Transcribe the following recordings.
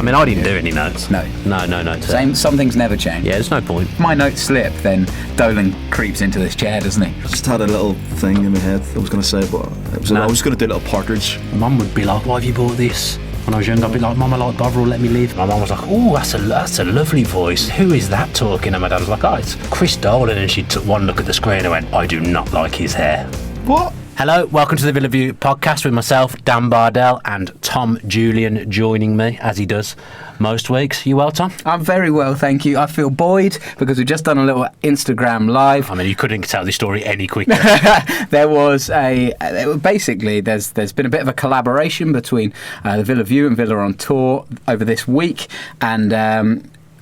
I mean, I didn't do any notes. No. No notes. Same. Some things never change. Yeah, there's no point. If my notes slip, then Dolan creeps into this chair, doesn't he? I just had a little thing in my head I was going to say, but I was going to do a little partridge. Mum would be like, "Why have you bought this?" When I was young, I'd be like, "Mum, I like Bovril, let me live." My mum was like, "Oh, that's a lovely voice. Who is that talking?" And my dad was like, "Oh, it's Chris Dolan." And she took one look at the screen and went, "I do not like his hair." What? Hello, welcome to the Villa View podcast with myself, Dan Bardell, and Tom Julian joining me, as he does most weeks. You well, Tom? I'm very well, thank you. I feel buoyed because we've just done a little Instagram live. I mean, you couldn't tell this story any quicker. There's been a bit of a collaboration between the Villa View and Villa on Tour over this week, and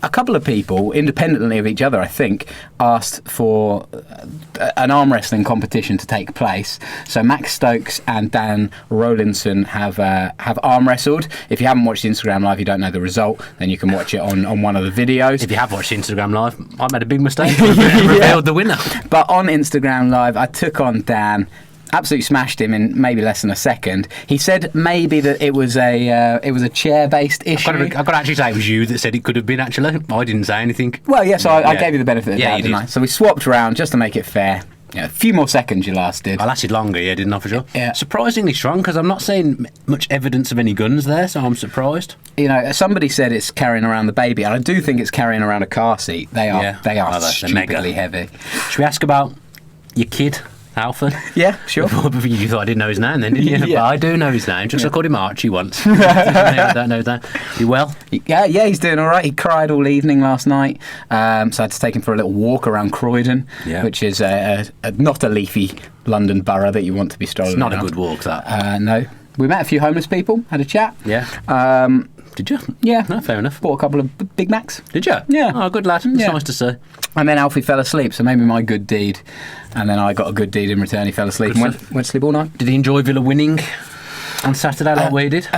a couple of people, independently of each other, I think, asked for an arm wrestling competition to take place. So Max Stokes and Dan Rolinson have arm wrestled. If you haven't watched Instagram Live, you don't know the result, then you can watch it on one of the videos. If you have watched Instagram Live, I made a big mistake. I revealed the winner. But on Instagram Live, I took on Dan. Absolutely smashed him in maybe less than a second. He said maybe that it was a chair-based issue. I've got to actually say it was you that said it could have been, actually. I didn't say anything. Well, yes, I gave you the benefit of the doubt, didn't I? So we swapped around just to make it fair. Yeah, a few more seconds you lasted. I lasted longer, yeah, didn't I, for sure? Yeah. Surprisingly strong, because I'm not seeing much evidence of any guns there, so I'm surprised. You know, somebody said it's carrying around the baby, and I do think it's carrying around a car seat. They are stupidly heavy. Should we ask about your kid, Alfred? Yeah, sure. You thought I didn't know his name then, didn't you? Yeah. But I do know his name, just I called him Archie once. I don't know that. You well? Yeah, he's doing all right. He cried all evening last night, so I had to take him for a little walk around Croydon, which is not a leafy London borough that you want to be strolling It's not around. a good walk, that. No. We met a few homeless people, had a chat. Yeah. Did you? Yeah. No, fair enough. Bought a couple of Big Macs. Did you? Yeah. Oh, good lad. It's nice to see. And then Alfie fell asleep, so maybe my good deed. And then I got a good deed in return. He fell asleep and went to sleep all night. Did he enjoy Villa winning on Saturday like we did?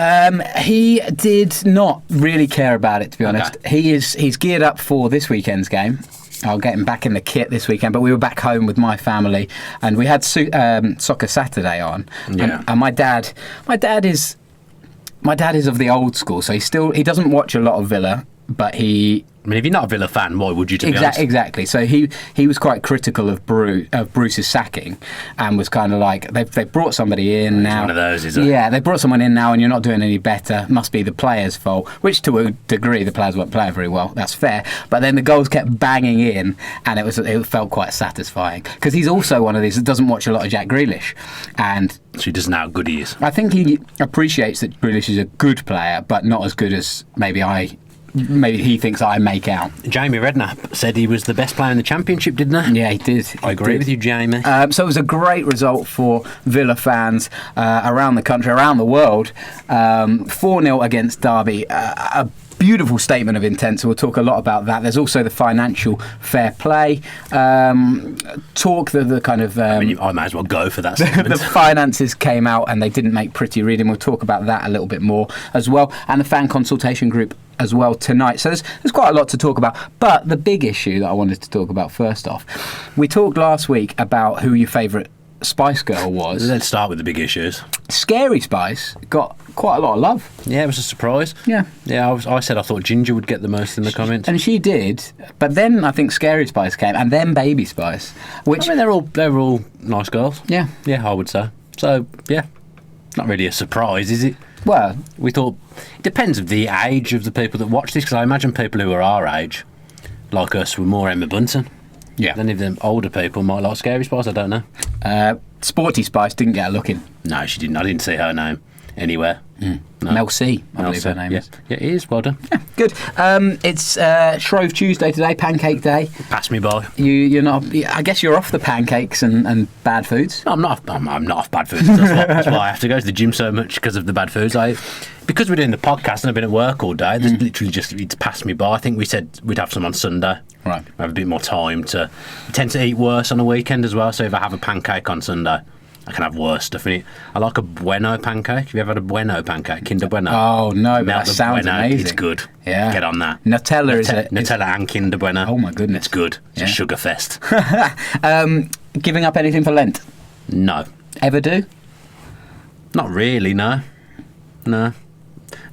He did not really care about it, to be honest. Okay. He's geared up for this weekend's game. I'll get him back in the kit this weekend, but we were back home with my family, and we had Soccer Saturday on. Yeah. And my dad is of the old school, so he doesn't watch a lot of Villa, but he... I mean, if you're not a Villa fan, why would you, to be honest? Exactly. So he was quite critical of Bruce's sacking, and was kind of like, they've brought somebody in now. One of those, is it? Yeah, they brought someone in now, and you're not doing any better. Must be the players' fault. Which, to a degree, the players weren't playing very well. That's fair. But then the goals kept banging in, and it felt quite satisfying, because he's also one of these that doesn't watch a lot of Jack Grealish, and so he doesn't know how good he is. I think he appreciates that Grealish is a good player, but not as good as maybe he thinks I make out. Jamie Redknapp said he was the best player in the Championship, didn't he? Yeah, he did. I agree with you, Jamie. So it was a great result for Villa fans around the country, around the world. 4-0 against Derby. A beautiful statement of intent, so we'll talk a lot about that. There's also the financial fair play talk, the kind of... I mean, I might as well go for that statement. The finances came out and they didn't make pretty reading. We'll talk about that a little bit more as well. And the fan consultation group as well tonight. So there's quite a lot to talk about. But the big issue that I wanted to talk about first off, we talked last week about who your favourite Spice Girl was. Let's start with the big issues. Scary Spice got quite a lot of love. Yeah, it was a surprise. Yeah. I said I thought Ginger would get the most in the comments. And she did, but then I think Scary Spice came, and then Baby Spice. Which, I mean, they're all nice girls. Yeah. Yeah, I would say. So, yeah, not really a surprise, is it? Well, we thought it depends of the age of the people that watch this, because I imagine people who are our age, like us, were more Emma Bunton. Yeah. Then if the older people might like Scary Spice, I don't know. Sporty Spice didn't get a look in. No, she didn't. I didn't see her name anywhere. No. Mel C, I believe her name is. Yeah, it is. Well done. Yeah, good. It's Shrove Tuesday today, Pancake Day. Pass me by. You're not. I guess you're off the pancakes and bad foods. No, I'm not. I'm not off bad foods. That's why I have to go to the gym so much, because of the bad foods. Because we're doing the podcast and I've been at work all day. There's literally just it's passed me by. I think we said we'd have some on Sunday. Right. I have a bit more time to. I tend to eat worse on a weekend as well. So if I have a pancake on Sunday, I can have worse stuff in it. I like a Bueno pancake. Have you ever had a Bueno pancake? Kinder Bueno? Oh, no, but that sounds Bueno. amazing. It's good. Yeah. Get on that. Nutella and Kinder Bueno. Oh, my goodness. It's good. It's a sugar fest. Giving up anything for Lent? No. Ever do? Not really, no.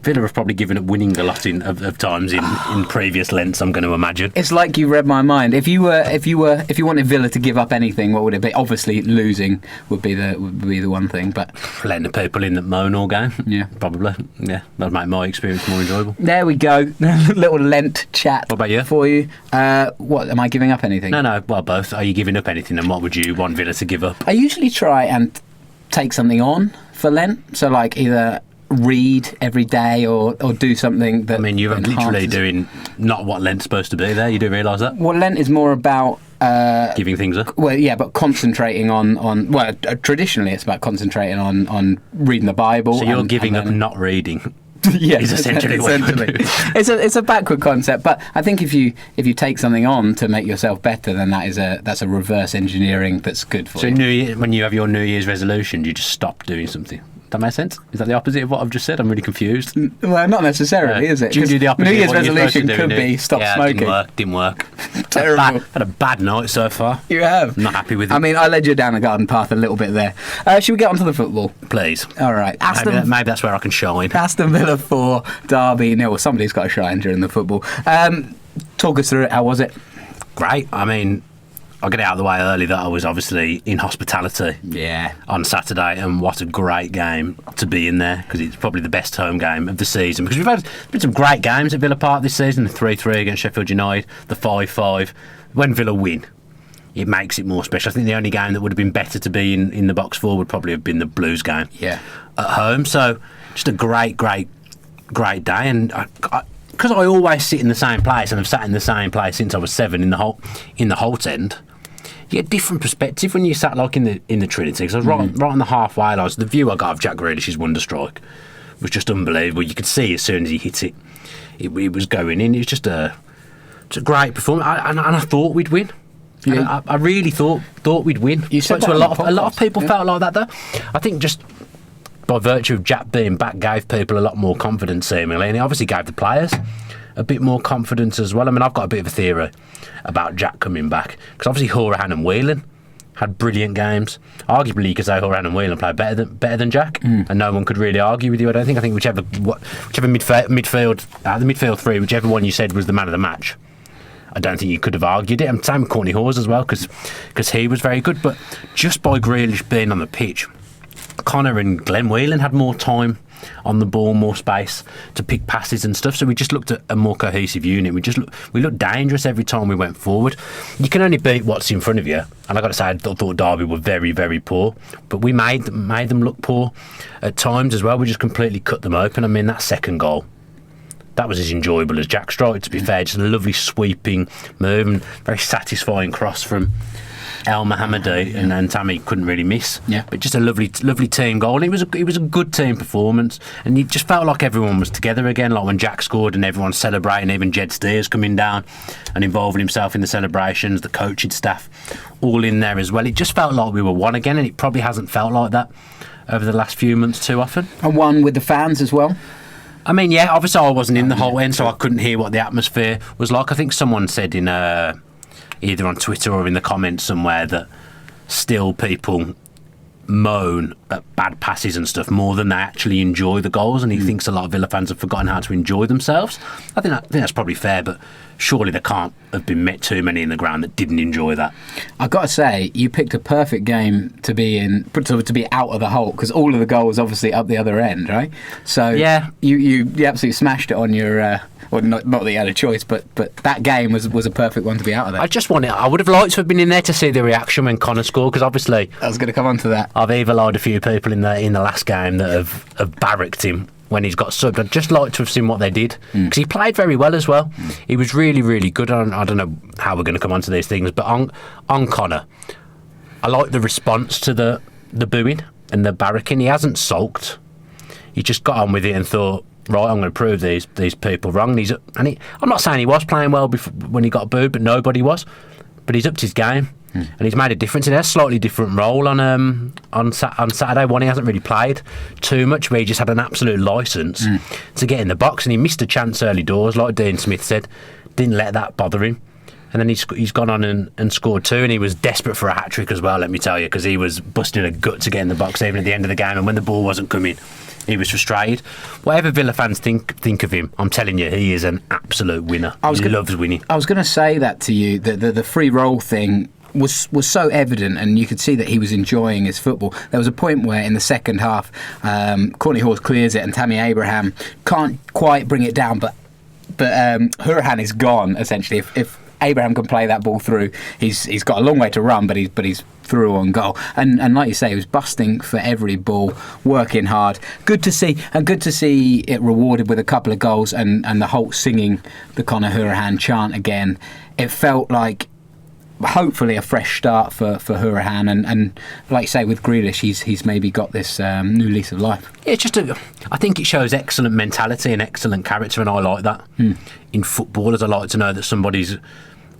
Villa have probably given up winning a lot of times in previous lengths, I'm going to imagine. It's like you read my mind. If you wanted Villa to give up anything, what would it be? Obviously, losing would be the one thing. But letting the people in that moan all game. Yeah, probably. Yeah, that'd make my experience more enjoyable. There we go. Little Lent chat. What about you? For you. What am I giving up anything? No. Well, both. Are you giving up anything, and what would you want Villa to give up? I usually try and take something on for Lent. So, like, either read every day or do something that. I mean, you're literally doing not what Lent's supposed to be there. You do realise that? Well, Lent is more about giving things up. Well, yeah, but concentrating on traditionally it's about concentrating on reading the Bible. So you're giving up not reading. Yeah, is essentially what you're doing. It's a backward concept, but I think if you take something on to make yourself better, then that's a reverse engineering that's good for you. So when you have your New Year's resolution, you just stop doing something. That makes sense? Is that the opposite of what I've just said? I'm really confused. Well, not necessarily, is it? Do you do the opposite? New Year's of what resolution you're supposed to do, could be stop smoking. Didn't work. Terrible. Had a bad night so far. You have. I'm not happy with it. I mean, I led you down a garden path a little bit there. Should we get onto the football? Please. All right. Maybe that's where I can shine. Aston Villa 4, Derby 0. Well, somebody's got to shine during the football. Talk us through it. How was it? Great. I mean, I'll get it out of the way early that I was obviously in hospitality on Saturday, and what a great game to be in there, because it's probably the best home game of the season, because we've been some great games at Villa Park this season, the 3-3 against Sheffield United, the 5-5. When Villa win, it makes it more special. I think the only game that would have been better to be in the box for would probably have been the Blues game at home. So just a great day, and because I always sit in the same place, and I've sat in the same place since I was 7 in the Holt End. You get different perspective when you sat like in the Trinity. Because I was right on the halfway line. So the view I got of Jack Grealish's wonder strike was just unbelievable. You could see as soon as he hit it, it was going in. It was just a great performance, and I thought we'd win. Yeah. I really thought we'd win. You said to a lot of people felt like that though. I think just by virtue of Jack being back gave people a lot more confidence seemingly, and he obviously gave the players a bit more confidence as well. I mean, I've got a bit of a theory about Jack coming back, because obviously Horan and Whelan had brilliant games. Arguably, you could say Horan and Whelan played better than Jack, and no one could really argue with you. I don't think. I think whichever midfield, the midfield three, whichever one you said was the man of the match, I don't think you could have argued it. And same with Courtney Hawes as well, because he was very good. But just by Grealish being on the pitch, Connor and Glenn Whelan had more time on the ball, more space to pick passes and stuff, so we just looked at a more cohesive unit. We looked dangerous every time we went forward. You can only beat what's in front of you, and I got to say, I thought Derby were very, very poor, but we made them look poor at times as well. We just completely cut them open. I mean, that second goal, that was as enjoyable as Jack strike, to be fair. Just a lovely sweeping move and very satisfying cross from El Mohammadi, and Tammy couldn't really miss. Yeah. But just a lovely team goal. It was a good team performance, and it just felt like everyone was together again. Like when Jack scored and everyone's celebrating, even Jed Steers coming down and involving himself in the celebrations, the coaching staff all in there as well. It just felt like we were one again, and it probably hasn't felt like that over the last few months too often. And one with the fans as well. I mean, yeah, obviously I wasn't in the whole end, so I couldn't hear what the atmosphere was like. I think someone said in either on Twitter or in the comments somewhere that still people moan at bad passes and stuff more than they actually enjoy the goals, and he thinks a lot of Villa fans have forgotten how to enjoy themselves. I think that's probably fair, but surely there can't have been met too many in the ground that didn't enjoy that. I've got to say, you picked a perfect game to be in, to be out of the Holt, because all of the goals obviously up the other end, right? So yeah, you absolutely smashed it on your. Well, not that you had a choice, but that game was a perfect one to be out of there. I would have liked to have been in there to see the reaction when Connor scored, because obviously I was going to come on to that. I've evil-eyed a few people in the last game that have barracked him when he's got subbed. I'd just like to have seen what they did, because he played very well as well. He was really, really good. I don't know how we're going to come on to these things, but on Connor, I like the response to the booing and the barracking. He hasn't sulked. He just got on with it and thought, right, I'm going to prove these people wrong. I'm not saying he was playing well when he got booed, but nobody was. But he's upped his game, and he's made a difference. He has a slightly different role on Saturday. One, he hasn't really played too much, where he just had an absolute licence to get in the box, and he missed a chance early doors, like Dean Smith said. Didn't let that bother him. And then he's gone on and scored 2, and he was desperate for a hat-trick as well, let me tell you, because he was busting a gut to get in the box even at the end of the game, and when the ball wasn't coming, He was frustrated. Whatever Villa fans think of him, I'm telling you, he is an absolute winner. He loves winning. I was going to say that to you, the free roll thing was so evident, and you could see that he was enjoying his football. There was a point where in the second half, Courtney Hawes clears it and Tammy Abraham can't quite bring it down, but Hourihane is gone, essentially. If Abraham can play that ball through, he's got a long way to run, but he's through on goal. And like you say, he was busting for every ball, working hard. Good to see it rewarded with a couple of goals and the Holt singing the Conor Hourihane chant again. It felt like hopefully a fresh start for Hourihane, and like you say, with Grealish, he's maybe got this new lease of life. Yeah, I think it shows excellent mentality and excellent character, and I like that. In footballers, I like to know that somebody's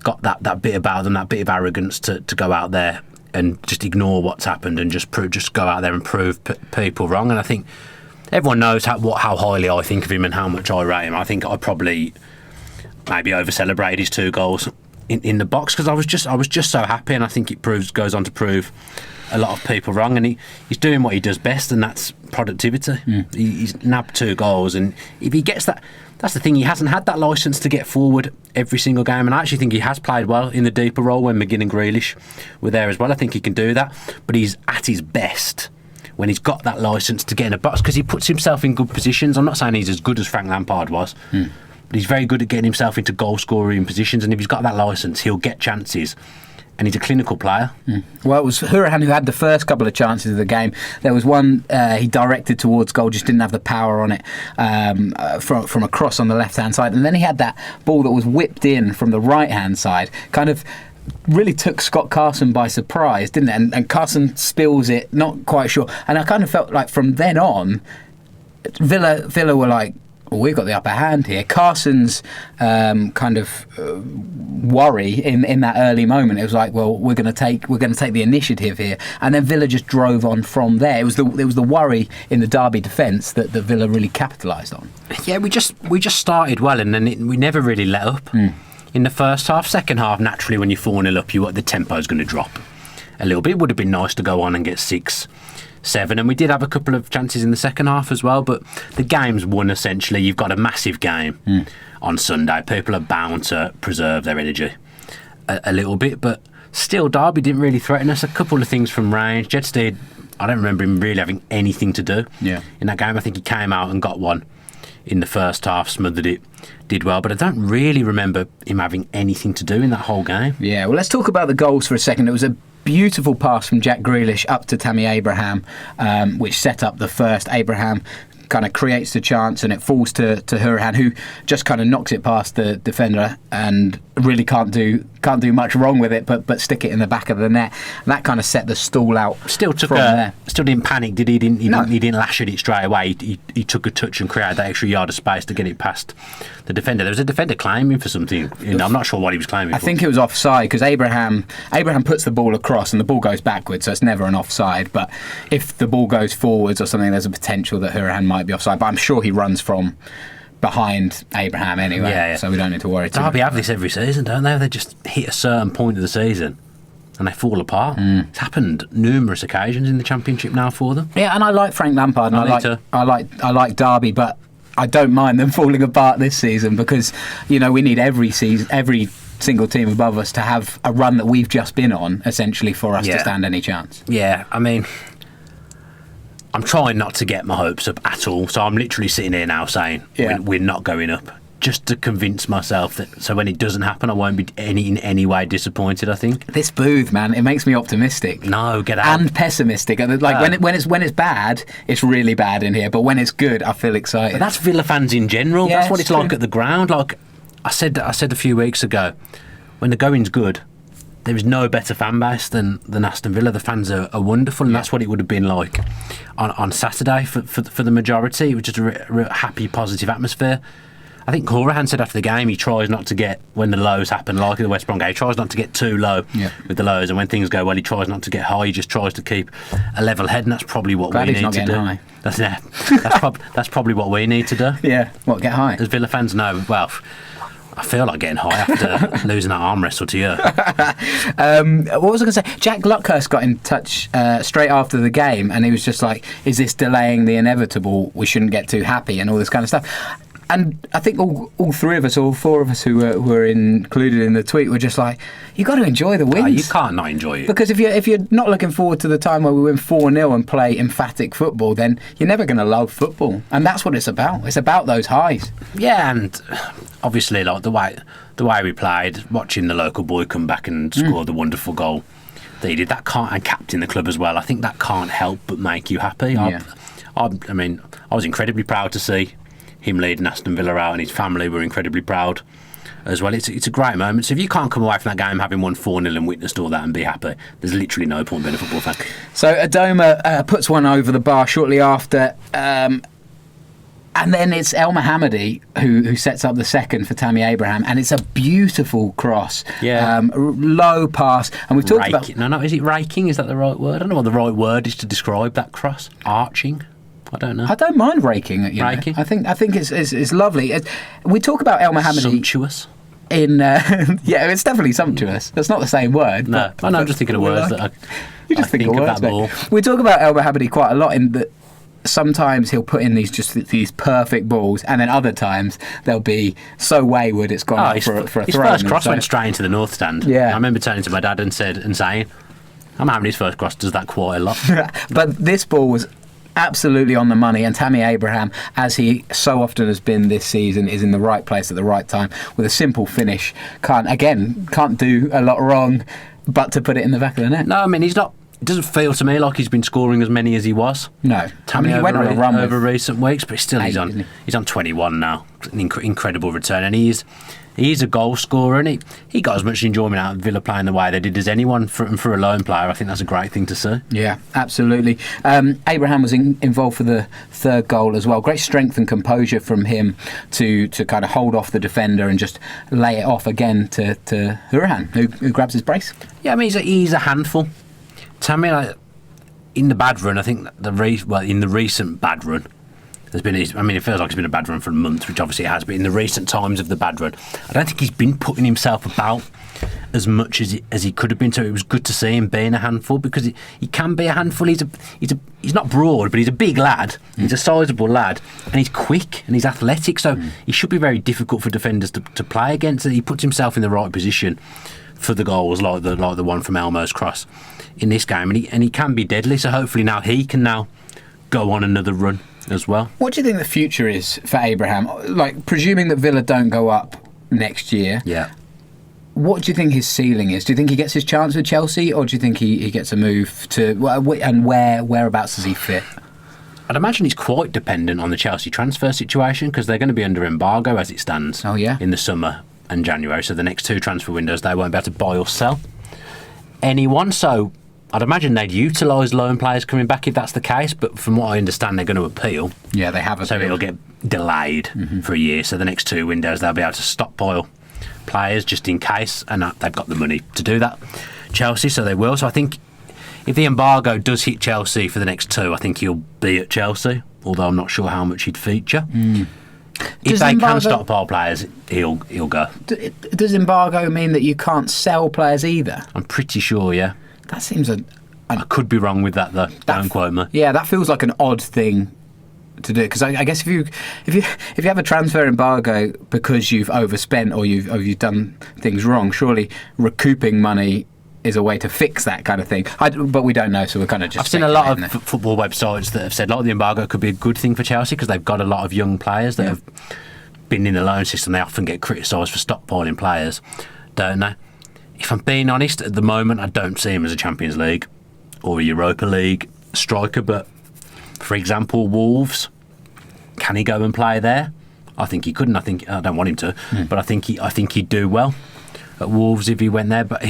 got that bit about them, that bit of arrogance to go out there and just ignore what's happened and just go out there and prove people wrong. And I think everyone knows how highly I think of him and how much I rate him. I think I probably maybe over-celebrated his 2 goals in the box because I was just so happy, and I think it goes on to prove a lot of people wrong, and he's doing what he does best, and that's productivity. He's nabbed 2 goals, and if he gets that's the thing, he hasn't had that licence to get forward every single game, and I actually think he has played well in the deeper role when McGinn and Grealish were there as well. I think he can do that, but he's at his best when he's got that licence to get in a box because he puts himself in good positions. I'm not saying he's as good as Frank Lampard was, but he's very good at getting himself into goal-scoring positions, and if he's got that licence, he'll get chances. And he's a clinical player. Well, it was Hourihane who had the first couple of chances of the game. There was one he directed towards goal, just didn't have the power on it from a cross on the left-hand side. And then he had that ball that was whipped in from the right-hand side, kind of really took Scott Carson by surprise, didn't it? And Carson spills it, not quite sure. And I kind of felt like from then on, Villa were like, well, we've got the upper hand here. Carson's kind of worry in that early moment, it was like, well, we're going to take the initiative here, and then Villa just drove on from there. It was the worry in the Derby defence that Villa really capitalised on. Yeah, we just started well, and then we never really let up in the first half. Second half, naturally, when you're 4-0 up, the tempo's going to drop a little bit. It would have been nice to go on and get 6-7, and we did have a couple of chances in the second half as well, but the game's won essentially. You've got a massive game on Sunday. People are bound to preserve their energy a little bit, but still Derby didn't really threaten us. A couple of things from range. Jed Steed, I don't remember him really having anything to do in that game. I think he came out and got one in the first half, smothered it, did well, but I don't really remember him having anything to do in that whole game. Yeah, well, let's talk about the goals for a second. It was a beautiful pass from Jack Grealish up to Tammy Abraham, which set up the first. Abraham kind of creates the chance, and it falls to Hourihane, who just kind of knocks it past the defender and really can't do much wrong with it, but stick it in the back of the net. And that kind of set the stall out. Still didn't panic, did he? He didn't lash at it straight away. He took a touch and created that extra yard of space to get it past the defender. There was a defender claiming for something. I'm not sure what he was claiming for. I think it was offside because Abraham puts the ball across and the ball goes backwards, so it's never an offside. But if the ball goes forwards or something, there's a potential that Hourihane might be offside. But I'm sure he runs from behind Abraham anyway, so we don't need to worry too much. Derby have this every season, don't they? They just hit a certain point of the season and they fall apart. It's happened numerous occasions in the Championship now for them. Yeah, and I like Frank Lampard, and I like Derby, but I don't mind them falling apart this season because we need every single team above us to have a run that we've just been on, essentially, for us to stand any chance. Yeah, I mean, I'm trying not to get my hopes up at all, so I'm literally sitting here now saying we're not going up, just to convince myself that, so when it doesn't happen, I won't be in any way disappointed. I think this booth, man, it makes me optimistic. No, get out. And pessimistic. Like when it's bad, it's really bad in here. But when it's good, I feel excited. But that's Villa fans in general. That's what it's like at the ground. Like I said a few weeks ago, when the going's good, there is no better fan base than Aston Villa. The fans are wonderful, and that's what it would have been like on Saturday for the majority. It was just a real happy, positive atmosphere. I think Hourihane said after the game he tries not to get, when the lows happen, like in the West Brom game, he tries not to get too low with the lows, and when things go well, he tries not to get high. He just tries to keep a level head, and that's probably what we need to do. High. That's probably what we need to do. Yeah, get high? As Villa fans know, well, I feel like getting high after losing that arm wrestle to you. What was I going to say? Jack Luckhurst got in touch straight after the game, and he was just like, "Is this delaying the inevitable? We shouldn't get too happy," and all this kind of stuff. And I think all three of us, all four of us who were included in the tweet, were just like, "You got to enjoy the wins. Oh, you can't not enjoy it, because if you're not looking forward to the time where we win 4-0 and play emphatic football, then you're never going to love football, and that's what it's about. It's about those highs." Yeah, and obviously, like the way we played, watching the local boy come back and score the wonderful goal that he did, that can't, and captain the club as well. I think that can't help but make you happy. Yeah. I mean, I was incredibly proud to see him leading Aston Villa out, and his family were incredibly proud as well. It's a great moment. So if you can't come away from that game having won 4-0 and witnessed all that and be happy, there's literally no point being a football fan. So Adoma puts one over the bar shortly after, and then it's El Mohammadi who sets up the second for Tammy Abraham, and it's a beautiful cross. Yeah. Low pass, and we've talked about... No, is it raking? Is that the right word? I don't know what the right word is to describe that cross. Arching? I don't know. I don't mind raking it. Raking? I think it's lovely. We talk about El Mohammadi... Sumptuous? Yeah, it's definitely sumptuous. That's not the same word. No, I'm just thinking of words that you just think of of words, that more. We talk about El Mohammadi quite a lot in that sometimes he'll put in these perfect balls, and then other times they'll be so wayward it's gone out for a throw. His first cross went straight into the north stand. Yeah. I remember turning to my dad and saying, "I'm having his first cross does that quite a lot." But this ball was absolutely on the money, and Tammy Abraham, as he so often has been this season, is in the right place at the right time with a simple finish. Can't do a lot wrong but to put it in the back of the net. No, I mean, it doesn't feel to me like he's been scoring as many as he was. No. Tammy he went on a run over recent weeks, but still he's isn't he? He's on 21 now. An incredible return, and he's a goal scorer, and he got as much enjoyment out of Villa playing the way they did as anyone for a lone player. I think that's a great thing to see. Yeah, absolutely. Abraham was involved for the third goal as well. Great strength and composure from him to kind of hold off the defender and just lay it off again to Hurahan, who grabs his brace. Yeah, I mean, he's a handful. Tammy, in the bad run, I think in the recent bad run, it feels like it's been a bad run for a month, which obviously it has, but in the recent times of the bad run, I don't think he's been putting himself about as much as he could have been. So it was good to see him being a handful, because he can be a handful. He's not broad, but he's a big lad. He's a sizable lad, and he's quick and he's athletic. So he should be very difficult for defenders to play against. He puts himself in the right position for the goals, like the one from Elmo's cross in this game, and he can be deadly. So hopefully he can go on another run as well. What do you think the future is for Abraham? Like, presuming that Villa don't go up next year, yeah. What do you think his ceiling is? Do you think he gets his chance with Chelsea, or do you think he gets a move to... And whereabouts does he fit? I'd imagine he's quite dependent on the Chelsea transfer situation, because they're going to be under embargo as it stands. Oh, yeah? In the summer and January. So the next two transfer windows, they won't be able to buy or sell anyone. So I'd imagine they'd utilise loan players coming back if that's the case, but from what I understand, they're going to appeal. Yeah, they have appealed. So it'll get delayed for a year. So the next two windows, they'll be able to stockpile players just in case, and they've got the money to do that, Chelsea, so they will. So I think if the embargo does hit Chelsea for the next two, I think he'll be at Chelsea, although I'm not sure how much he'd feature. If they can stockpile players, he'll go. Does embargo mean that you can't sell players either? I'm pretty sure, yeah. That seems I could be wrong with that though. Don't quote me. Yeah, that feels like an odd thing to do, because I guess if you have a transfer embargo because you've overspent or you've done things wrong, surely recouping money is a way to fix that kind of thing. But we don't know, so we're kind of just... I've seen a lot of football websites that have said the embargo could be a good thing for Chelsea, because they've got a lot of young players that have been in the loan system. They often get criticised for stockpiling players, don't they? If I'm being honest, at the moment I don't see him as a Champions League or a Europa League striker, but for example, Wolves, can he go and play there? I think he couldn't. I don't want him to, but I think he'd do well at Wolves if he went there. But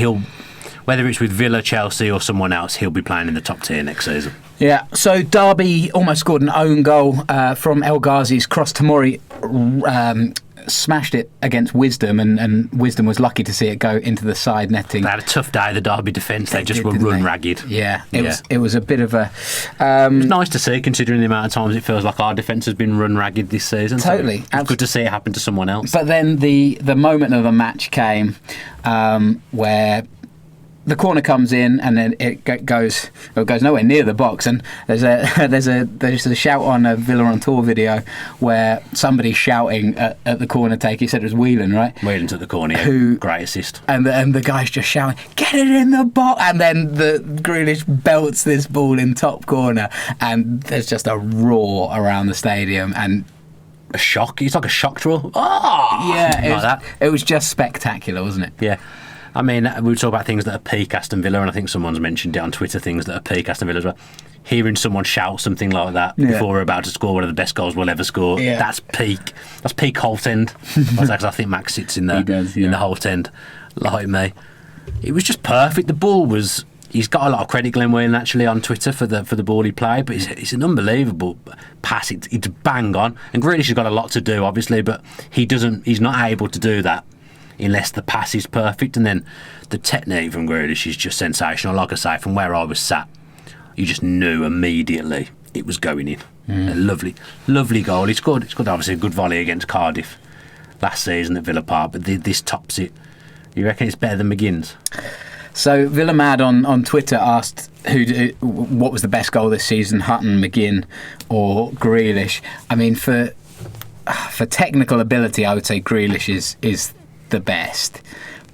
whether it's with Villa, Chelsea or someone else, he'll be playing in the top tier next season. Yeah, so Derby almost scored an own goal from El Ghazi's cross. Tamori smashed it against Wisdom, and Wisdom was lucky to see it go into the side netting. They had a tough day, the Derby defence. They just were run ragged. Yeah, it was a bit of a... it was nice to see, considering the amount of times it feels like our defence has been run ragged this season. Totally. So it's good to see it happen to someone else. But then the moment of the match came where the corner comes in, and then it goes nowhere near the box, and there's a shout on a Villa on Tour video where somebody's shouting at the corner take. He said it was Whelan, right? Whelan took the corner, yeah. Great assist. And the guy's just shouting, "Get it in the box!" And then the Grealish belts this ball in top corner, and there's just a roar around the stadium, and a shock. It's like a shock draw. Oh, yeah, it was just spectacular, wasn't it? Yeah. I mean, we talk about things that are peak Aston Villa, and I think someone's mentioned it on Twitter, things that are peak Aston Villa as well. Hearing someone shout something like that before we're about to score one of the best goals we'll ever score, that's peak. That's peak Holt End. Because I think Max sits in the Holt End, like me. It was just perfect. The ball was... He's got a lot of credit, Glenn Whelan, actually, on Twitter for the ball he played, but it's an unbelievable pass. It's bang on. And Grealish has got a lot to do, obviously, but he's not able to do that unless the pass is perfect. And then the technique from Grealish is just sensational. Like I say, from where I was sat, you just knew immediately it was going in. A lovely goal. He scored obviously a good volley against Cardiff last season at Villa Park, but this tops it. You reckon it's better than McGinn's? So Villa Mad on Twitter asked what was the best goal this season, Hutton, McGinn or Grealish. I mean, for technical ability, I would say Grealish is the best.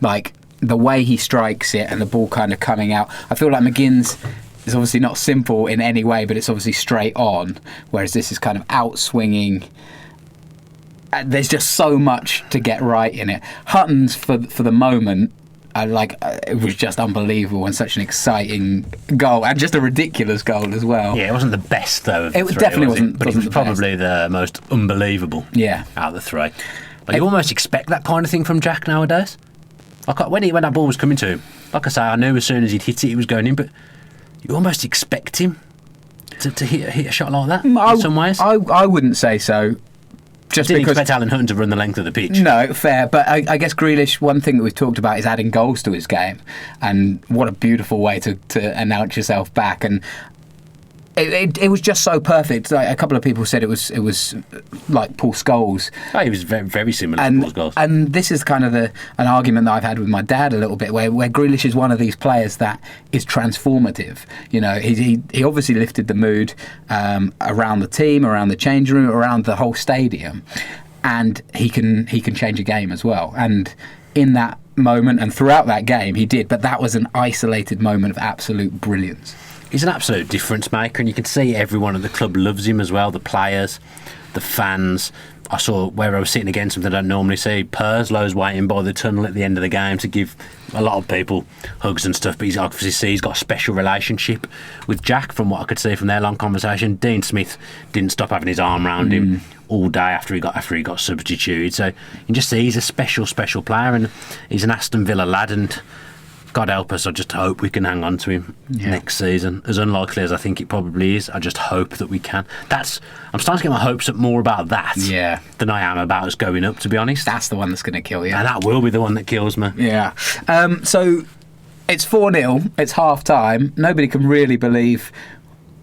Like, the way he strikes it and the ball kind of coming out. I feel like McGinn's is obviously not simple in any way, but it's obviously straight on, whereas this is kind of out-swinging. There's just so much to get right in it. Hutton's, for the moment, it was just unbelievable and such an exciting goal, and just a ridiculous goal as well. Yeah, it wasn't the best, though, of the three, definitely wasn't. But it was probably the most unbelievable out of the three. Like, you almost expect that kind of thing from Jack nowadays. Like, when that ball was coming to him, like I say, I knew as soon as he'd hit it, he was going in, but you almost expect him to hit a shot like that in some ways. I wouldn't say so. Just didn't because expect Alan Hutton to run the length of the pitch. No, fair. But I guess Grealish, one thing that we've talked about is adding goals to his game. And what a beautiful way to announce yourself back. And it was just so perfect. Like, a couple of people said it was like Paul Scholes. Oh, he was very, very similar to Paul Scholes. And this is kind of an argument that I've had with my dad a little bit, where Grealish is one of these players that is transformative. You know, he obviously lifted the mood around the team, around the change room, around the whole stadium, and he can change a game as well. And in that moment and throughout that game, he did. But that was an isolated moment of absolute brilliance. He's an absolute difference maker, and you can see everyone at the club loves him as well. The players, the fans. I saw where I was sitting against him that I don't normally see. Perslow's waiting by the tunnel at the end of the game to give a lot of people hugs and stuff, but he's got a special relationship with Jack, from what I could see from their long conversation. Dean Smith didn't stop having his arm around him all day after he got substituted. So you can just see he's a special player, and he's an Aston Villa lad, and God help us, I just hope we can hang on to him next season. As unlikely as I think it probably is, I just hope that we can. I'm starting to get my hopes up more about that than I am about us going up, to be honest. That's the one that's going to kill you. And that will be the one that kills me. Yeah. So it's 4-0, it's half-time. Nobody can really believe...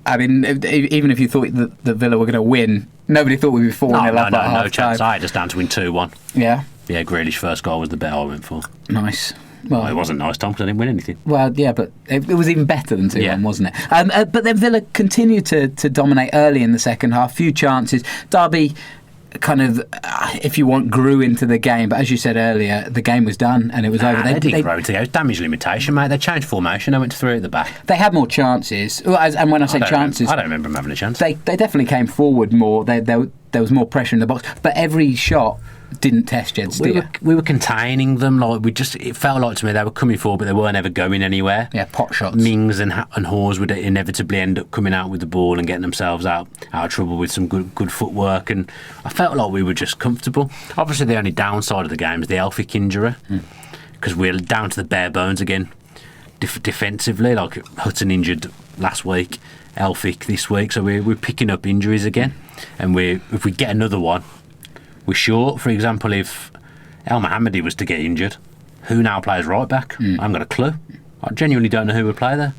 I mean, even if you thought that Villa were going to win, nobody thought we'd be 4-0 up at half-time. No chance. I had us down to win 2-1. Yeah? Yeah, Grealish's first goal was the bet I went for. Nice. Well, it wasn't nice, Tom, because I didn't win anything. Well, yeah, but it was even better than 2-1, wasn't it? But then Villa continued to dominate early in the second half. Few chances. Derby kind of, if you want, grew into the game. But as you said earlier, the game was done and it was over. They didn't grow into the game. It was damage limitation, mate. They changed formation. They went to 3 at the back. They had more chances. And when I say chances... I don't remember them having a chance. They definitely came forward more. There was more pressure in the box. But every shot didn't test Jed Steer. We were containing them. Like, it felt like to me they were coming forward, but they weren't ever going anywhere. Yeah, pot shots. Mings and Hawes would inevitably end up coming out with the ball and getting themselves out of trouble with some good footwork, and I felt like we were just comfortable. Obviously, the only downside of the game is the Elphick injury, because we're down to the bare bones again defensively. Like, Hutton injured last week, Elphick this week, so we're picking up injuries again, and if we get another one, We're short, for example, if El Mohammadi was to get injured, who now plays right back? I haven't got a clue. I genuinely don't know who would play there.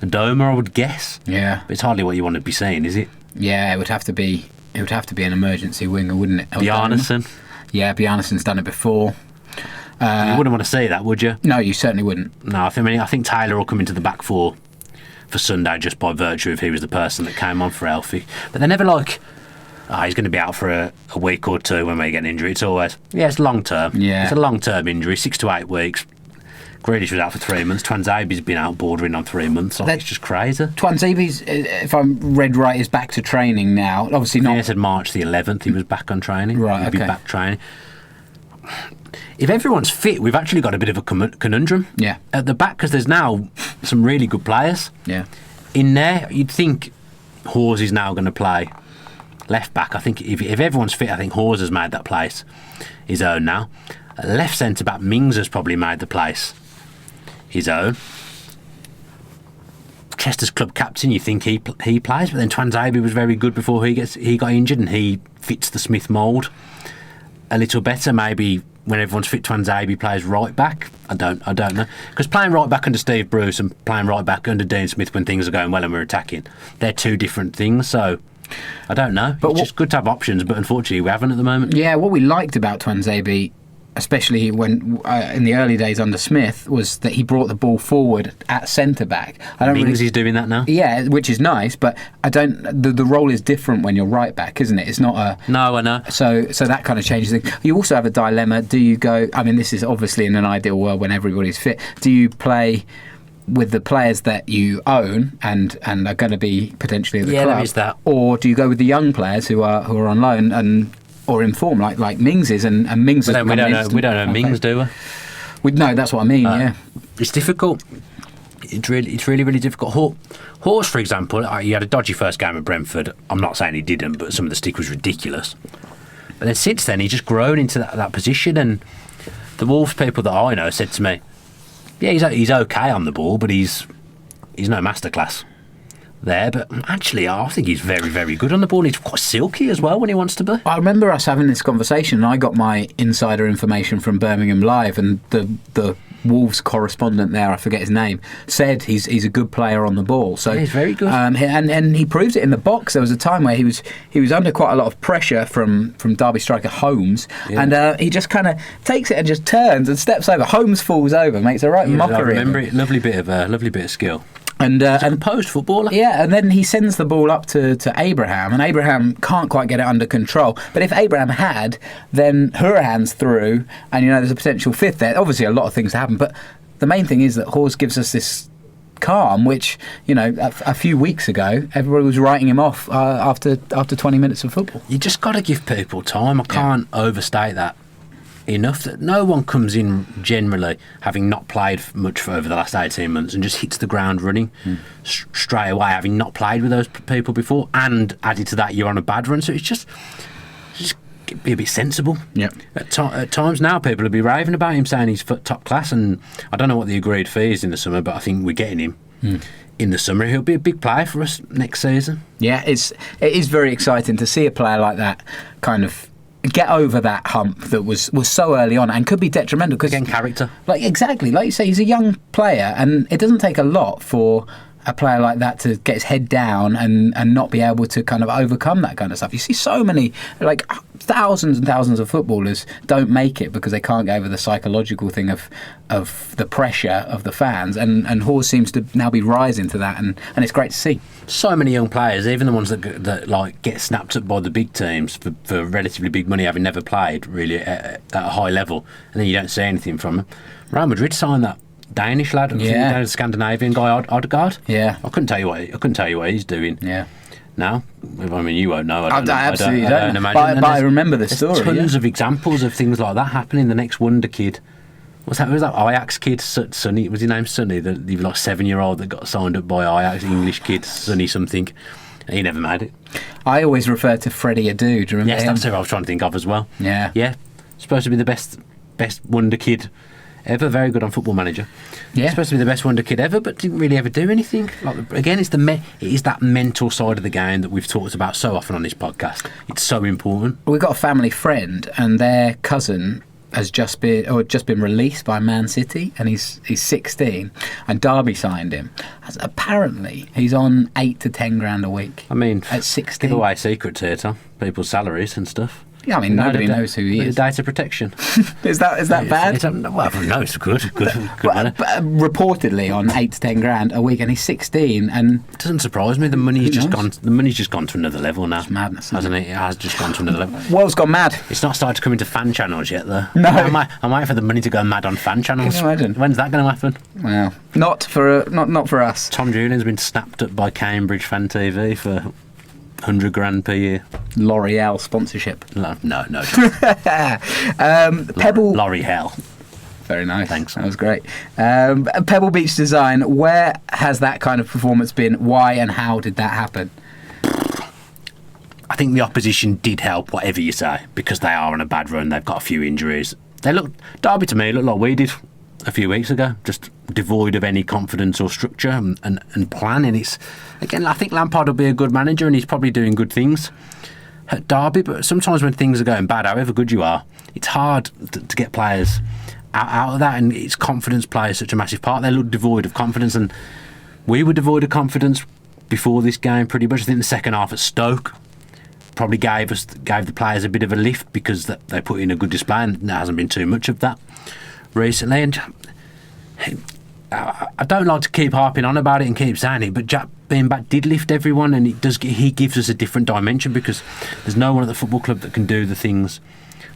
A Doma, I would guess. Yeah. But it's hardly what you want to be seeing, is it? Yeah, it would have to be an emergency winger, wouldn't it? Bjarnason. Yeah, Bjarnason's done it before. You wouldn't want to see that, would you? No, you certainly wouldn't. No, I think Taylor will come into the back four for Sunday just by virtue of he was the person that came on for Elfie. But they're never like, he's going to be out for a week or two when we get an injury. It's always, it's long term. Yeah. It's a long term injury, 6 to 8 weeks. Grealish was out for 3 months. Twanzabe's been out bordering on 3 months. It's just crazy. Twanzabe's, if I'm read right, is back to training now. Obviously not. He said March the 11th he was back on training. Right, He'd be back training. If everyone's fit, we've actually got a bit of a conundrum. Yeah. At the back, because there's now some really good players. Yeah. In there, you'd think Hawes is now going to play left back. I think if everyone's fit, I think Hawes has made that place his own now. Left centre back, Mings has probably made the place his own. Chester's club captain, you think he plays, but then Twanzebe was very good before he got injured, and he fits the Smith mould a little better. Maybe when everyone's fit, Twanzebe plays right back. I don't know, because playing right back under Steve Bruce and playing right back under Dean Smith when things are going well and we're attacking, they're two different things. So I don't know. But it's just good to have options, but unfortunately we haven't at the moment. Yeah, what we liked about Twanzebe, especially when in the early days under Smith, was that he brought the ball forward at centre back. He's doing that now. Yeah, which is nice, but I don't. The role is different when you're right back, isn't it? It's not a. No, I know. So that kind of changes things. You also have a dilemma. Do you go? I mean, this is obviously in an ideal world when everybody's fit. Do you play with the players that you own and are going to be potentially at the club? There is that. Or do you go with the young players who are on loan or in form like Mings is, and Mings. We don't know Mings, do we? No, that's what I mean. Yeah, it's difficult. It's really difficult. Horse, for example, he had a dodgy first game at Brentford. I'm not saying he didn't, but some of the stick was ridiculous. But then since then, he's just grown into that position. And the Wolves people that I know said to me, "Yeah, he's okay on the ball, but he's no masterclass there, but actually I think he's very, very good on the ball. He's quite silky as well when he wants to be." I remember us having this conversation, and I got my insider information from Birmingham Live, and the Wolves correspondent there, I forget his name, said he's a good player on the ball. So he's very good, and he proves it in the box. There was a time where he was under quite a lot of pressure from Derby striker Holmes, and he just kind of takes it and just turns and steps over. Holmes falls over, makes a right mockery. I remember it. Lovely bit of skill. And he's a composed footballer. Yeah, and then he sends the ball up to Abraham, and Abraham can't quite get it under control. But if Abraham had, then Hurahan's through, and there's a potential fifth there. Obviously, a lot of things happen, but the main thing is that Hawes gives us this calm, which a few weeks ago everybody was writing him off after 20 minutes of football. You just got to give people time. I can't overstate that enough, that no one comes in generally having not played much for over the last 18 months and just hits the ground running straight away, having not played with those people before, and added to that you're on a bad run. So it's just be a bit sensible. Yeah. At times now people will be raving about him, saying he's top class, and I don't know what the agreed fee is in the summer, but I think we're getting him in the summer. He'll be a big player for us next season. Yeah, it is very exciting to see a player like that kind of get over that hump that was so early on and could be detrimental. Again, character. Exactly. Like you say, he's a young player, and it doesn't take a lot for a player like that to get his head down and not be able to kind of overcome that kind of stuff. You see so many, like thousands and thousands of footballers don't make it because they can't get over the psychological thing of the pressure of the fans, and Hawes seems to now be rising to that, and it's great to see. So many young players, even the ones that like get snapped up by the big teams for relatively big money, having never played really at a high level, and then you don't see anything from them. Real Madrid signed that Danish lad, the Scandinavian guy, Odegaard. Yeah, I couldn't tell you what he's doing. Yeah. Now, I mean, you won't know. I absolutely don't imagine. But I remember the story. Tons of examples of things like that happening. The next wonder kid. Was that Ajax kid, Sonny? Was his name Sonny? The 7-year-old that got signed up by Ajax, English kid, Sonny something. He never made it. I always refer to Freddie Adu. Do you remember him? Yes, that's who I was trying to think of as well. Yeah. Yeah. Supposed to be the best wonder kid ever. Very good on Football Manager. Yeah. He's supposed to be the best wonder kid ever, but didn't really ever do anything. Like, again, it is that mental side of the game that we've talked about so often on this podcast. It's so important. We've got a family friend, and their cousin has just been released by Man City, and he's 16, and Derby signed him. Apparently, he's on 8 to 10 grand a week. I mean, at 16. Give away secrets here, Tom. People's salaries and stuff. Yeah, I mean, nobody knows who he is. Data protection. Is that bad? Well, no, it's good. Good but reportedly on 8 to 10 grand a week, and he's 16, and it doesn't surprise me. The money's just gone. The money's just gone to another level now. It's madness, hasn't it? It has just gone to another level. World's gone mad. It's not started to come into fan channels yet, though. No, I'm waiting for the money to go mad on fan channels. Can you imagine? When's that going to happen? Well, not for us. Tom Julian's been snapped up by Cambridge Fan TV for 100 grand per year. L'Oreal sponsorship. No. Pebble. L'Oreal. Very nice. Thanks. That was great. Pebble Beach Design. Where has that kind of performance been? Why and how did that happen? I think the opposition did help, whatever you say, because they are on a bad run. They've got a few injuries. Derby to me looked like we did a few weeks ago, just devoid of any confidence or structure and plan. And it's, again, I think Lampard will be a good manager and he's probably doing good things at Derby, but sometimes when things are going bad, however good you are, it's hard to get players out of that, and it's confidence plays such a massive part. They look devoid of confidence, and we were devoid of confidence before this game pretty much. I think the second half at Stoke probably gave the players a bit of a lift because they put in a good display, and there hasn't been too much of that recently. And I don't like to keep harping on about it and keep saying it, but Jack being back did lift everyone, and he gives us a different dimension because there's no one at the football club that can do the things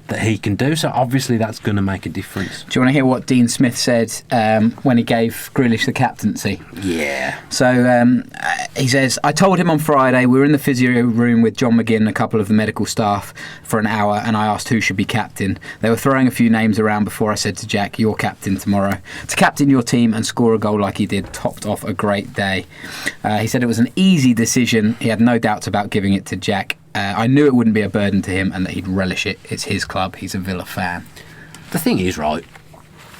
that he can do, so obviously that's going to make a difference. Do you want to hear what Dean Smith said when he gave Grealish the captaincy? Yeah. So he says, I told him on Friday, we were in the physio room with John McGinn and a couple of the medical staff for an hour, and I asked who should be captain. They were throwing a few names around before I said to Jack, you're captain tomorrow. To captain your team and score a goal like he did topped off a great day. He said it was an easy decision. He had no doubts about giving it to Jack. I knew it wouldn't be a burden to him and that he'd relish it. It's his club. He's a Villa fan. The thing is, right,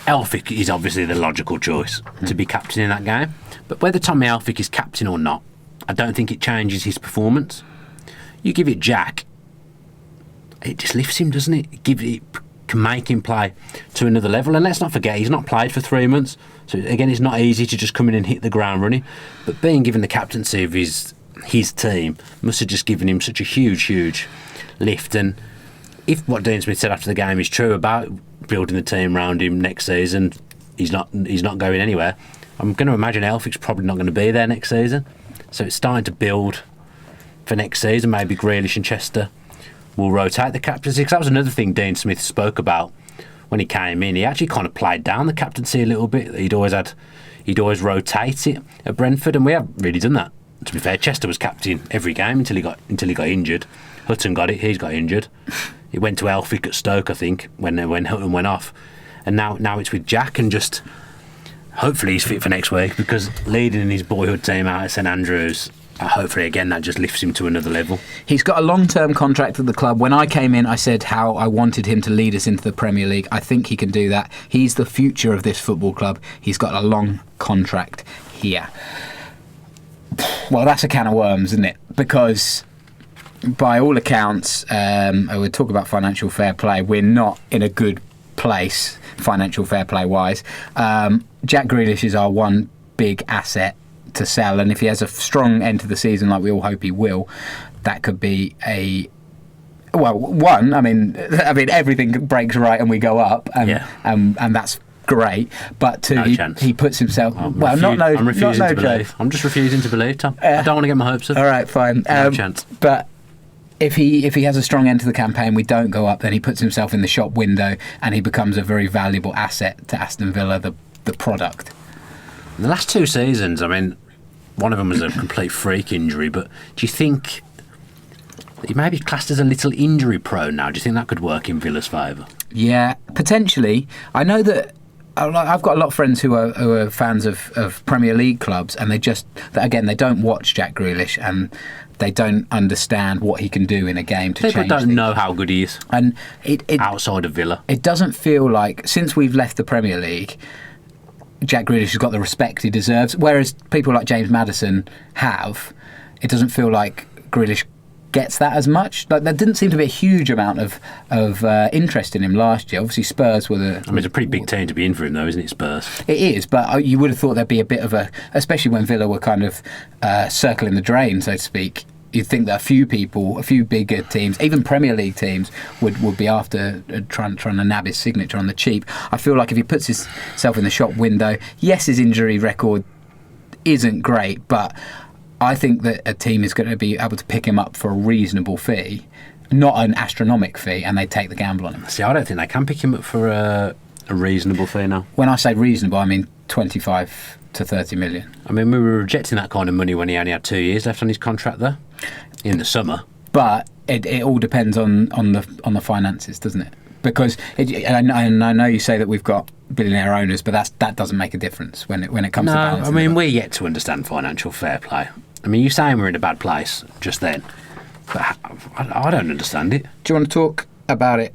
Elphick is obviously the logical choice to be captain in that game. But whether Tommy Elphick is captain or not, I don't think it changes his performance. You give it Jack, it just lifts him, doesn't it? It can make him play to another level. And let's not forget, he's not played for 3 months. So again, it's not easy to just come in and hit the ground running. But being given the captaincy of his team must have just given him such a huge lift. And if what Dean Smith said after the game is true about building the team around him next season, he's not going anywhere. I'm going to imagine Elphick's probably not going to be there next season, so it's starting to build for next season. Maybe Grealish and Chester will rotate the captaincy, because that was another thing Dean Smith spoke about when he came in. He actually kind of played down the captaincy a little bit. He'd always rotate it at Brentford, and we haven't really done that. To be fair, Chester was captain every game until he got injured. Hutton got it. He's got injured. He went to Elphick at Stoke, I think, when Hutton went off, and now it's with Jack, and just hopefully he's fit for next week, because leading his boyhood team out at St Andrews, hopefully again that just lifts him to another level. He's got a long-term contract at the club. When I came in, I said how I wanted him to lead us into the Premier League. I think he can do that. He's the future of this football club. He's got a long contract here. Well, that's a can of worms, isn't it? Because by all accounts, we'll talk about financial fair play. We're not in a good place, financial fair play wise. Jack Grealish is our one big asset to sell, and if he has a strong end to the season like we all hope he will, that could be one. I mean, everything breaks right and we go up, and that's great, but two, he puts himself. I'm refusing to believe. I'm just refusing to believe, Tom. I don't want to get my hopes up. All right, fine. No chance. But if he has a strong end to the campaign, we don't go up, then he puts himself in the shop window and he becomes a very valuable asset to Aston Villa, the product. In the last 2 seasons, I mean, one of them was a complete freak injury, but do you think he may be classed as a little injury prone now? Do you think that could work in Villa's favour? Yeah, potentially. I know that I've got a lot of friends who are fans of Premier League clubs, and they don't watch Jack Grealish, and they don't understand what he can do in a game to change People don't things. know how good he is. And outside of Villa, it doesn't feel like, since we've left the Premier League, Jack Grealish has got the respect he deserves. Whereas people like James Maddison have, it doesn't feel like Grealish gets that as much. Like, there didn't seem to be a huge amount of interest in him last year. Obviously, Spurs were the... I mean, it's a pretty big team to be in for him, though, isn't it, Spurs? It is, but you would have thought there'd be a bit of a... Especially when Villa were kind of circling the drain, so to speak. You'd think that a few bigger teams, even Premier League teams, would be after trying to nab his signature on the cheap. I feel like if he puts himself in the shop window, yes, his injury record isn't great, but I think that a team is going to be able to pick him up for a reasonable fee, not an astronomical fee, and they take the gamble on him. See, I don't think they can pick him up for a reasonable fee now. When I say reasonable, I mean 25 to 30 million. I mean, we were rejecting that kind of money when he only had 2 years left on his contract there in the summer. But it all depends on the finances, doesn't it? Because and I know you say that we've got billionaire owners, but that doesn't make a difference when it comes to balance. I mean, we're yet to understand financial fair play. I mean, you're saying we're in a bad place just then, but I don't understand it. Do you want to talk about it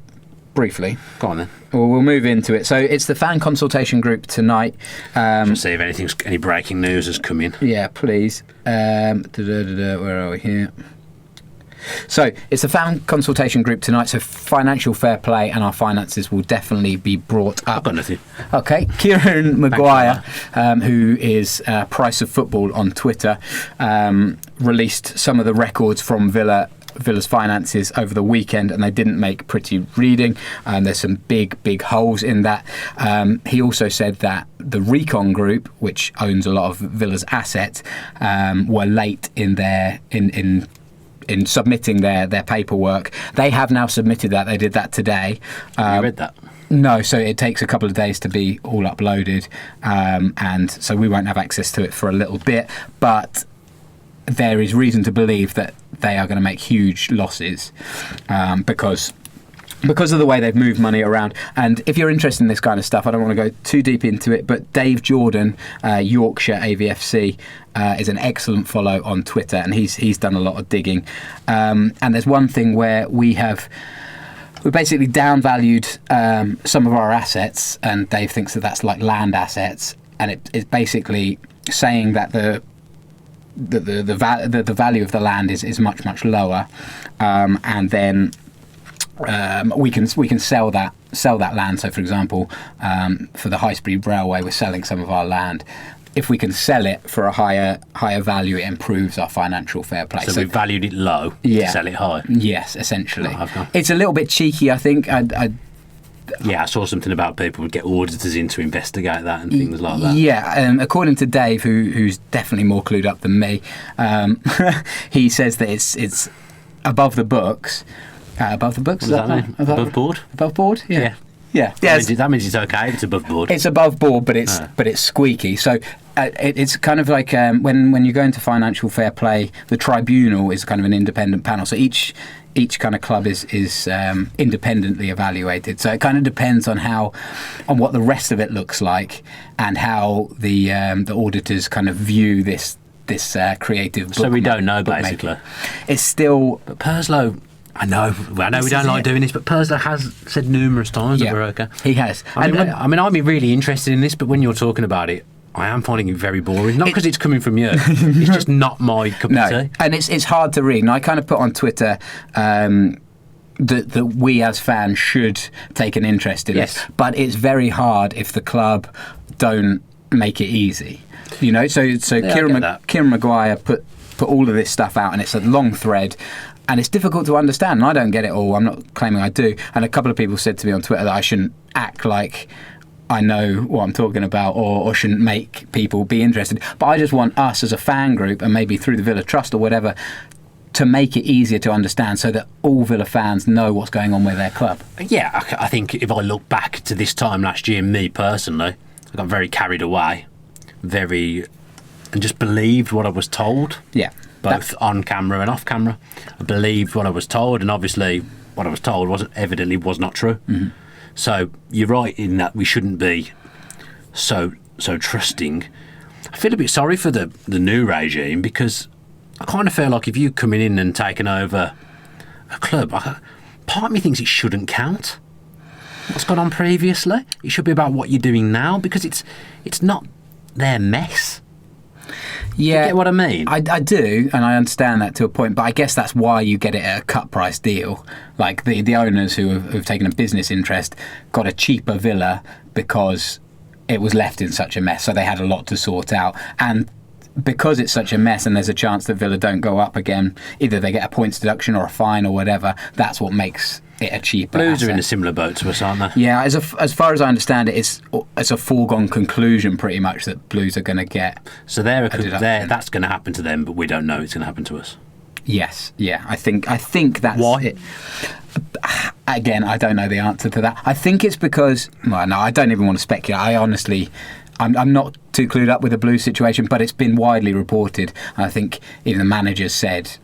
briefly? Go on then. Well, we'll move into it. So it's the fan consultation group tonight. Just see if any breaking news has come in. Yeah, please. Where are we here? So it's a fan consultation group tonight, so financial fair play and our finances will definitely be brought up. I've got nothing. Okay, Kieran Maguire, who is Price of Football on Twitter, released some of the records from Villa's finances over the weekend, and they didn't make pretty reading. There's some big holes in that. He also said that the Recon Group, which owns a lot of Villa's assets, were late in submitting their paperwork. They have now submitted that. They did that today. Have you read that? No, so it takes a couple of days to be all uploaded, and so we won't have access to it for a little bit, but there is reason to believe that they are going to make huge losses because of the way they've moved money around. And if you're interested in this kind of stuff, I don't want to go too deep into it, but Dave Jordan, Yorkshire AVFC, is an excellent follow on Twitter, and he's done a lot of digging. And there's one thing where we basically downvalued some of our assets, and Dave thinks that that's like land assets, and it's basically saying that the value of the land is much lower, and then we can sell that land. So, for example, for the High Speed Railway, we're selling some of our land. If we can sell it for a higher value, it improves our financial fair play. So we valued it low to sell it high. Yes, essentially. Oh, okay. It's a little bit cheeky, I think. Yeah, I saw something about people would get auditors in to investigate that and things like that. Yeah, according to Dave, who's definitely more clued up than me, he says that it's above the books. Above the books? What does that mean? Above board? Above board? Yeah. Yeah. That means it's okay if it's above board. It's above board, but it's squeaky. So it's kind of like when you go into financial fair play, the tribunal is kind of an independent panel. So each kind of club is independently evaluated. So it kind of depends on what the rest of it looks like and how the auditors kind of view this creative book. So we don't know, basically. It's still... But Purslow... I know we don't like doing this, but Purslow has said numerous times that we're okay. He has. I mean, I'd be really interested in this, but when you're talking about it, I am finding it very boring. Not because it's coming from you. It's just not my cup of tea. And it's hard to read. And I kind of put on Twitter that we as fans should take an interest in this. But it's very hard if the club don't make it easy. You know, so Kieran Maguire put all of this stuff out, and it's a long thread. And it's difficult to understand, and I don't get it all. I'm not claiming I do. And a couple of people said to me on Twitter that I shouldn't act like I know what I'm talking about, or shouldn't make people be interested. But I just want us as a fan group, and maybe through the Villa Trust or whatever, to make it easier to understand so that all Villa fans know what's going on with their club. Yeah, I think if I look back to this time last year, me personally, I got very carried away, and just believed what I was told. Yeah. Both on camera and off camera. I believed what I was told, and obviously what I was told was not true. Mm-hmm. So you're right in that we shouldn't be so trusting. I feel a bit sorry for the new regime, because I kind of feel like if you coming in and taking over a club, part of me thinks it shouldn't count what's gone on previously. It should be about what you're doing now, because it's not their mess. Yeah, you get what I mean? I do, and I understand that to a point, but I guess that's why you get it at a cut price deal. Like the owners who've taken a business interest got a cheaper Villa because it was left in such a mess, so they had a lot to sort out. And because it's such a mess and there's a chance that Villa don't go up again, either they get a points deduction or a fine or whatever, that's what makes it a cheaper Blues asset. are in a similar boat to us, aren't they? Yeah, as far as I understand it, it's a foregone conclusion pretty much that Blues are going to get. So that's going to happen to them, but we don't know it's going to happen to us. Yes, yeah, I think that's Why? it. Again, I don't know the answer to that. I think it's because, well, no, I don't even want to speculate. I honestly, I'm not too clued up with the Blues situation, but it's been widely reported. And I think even the managers said,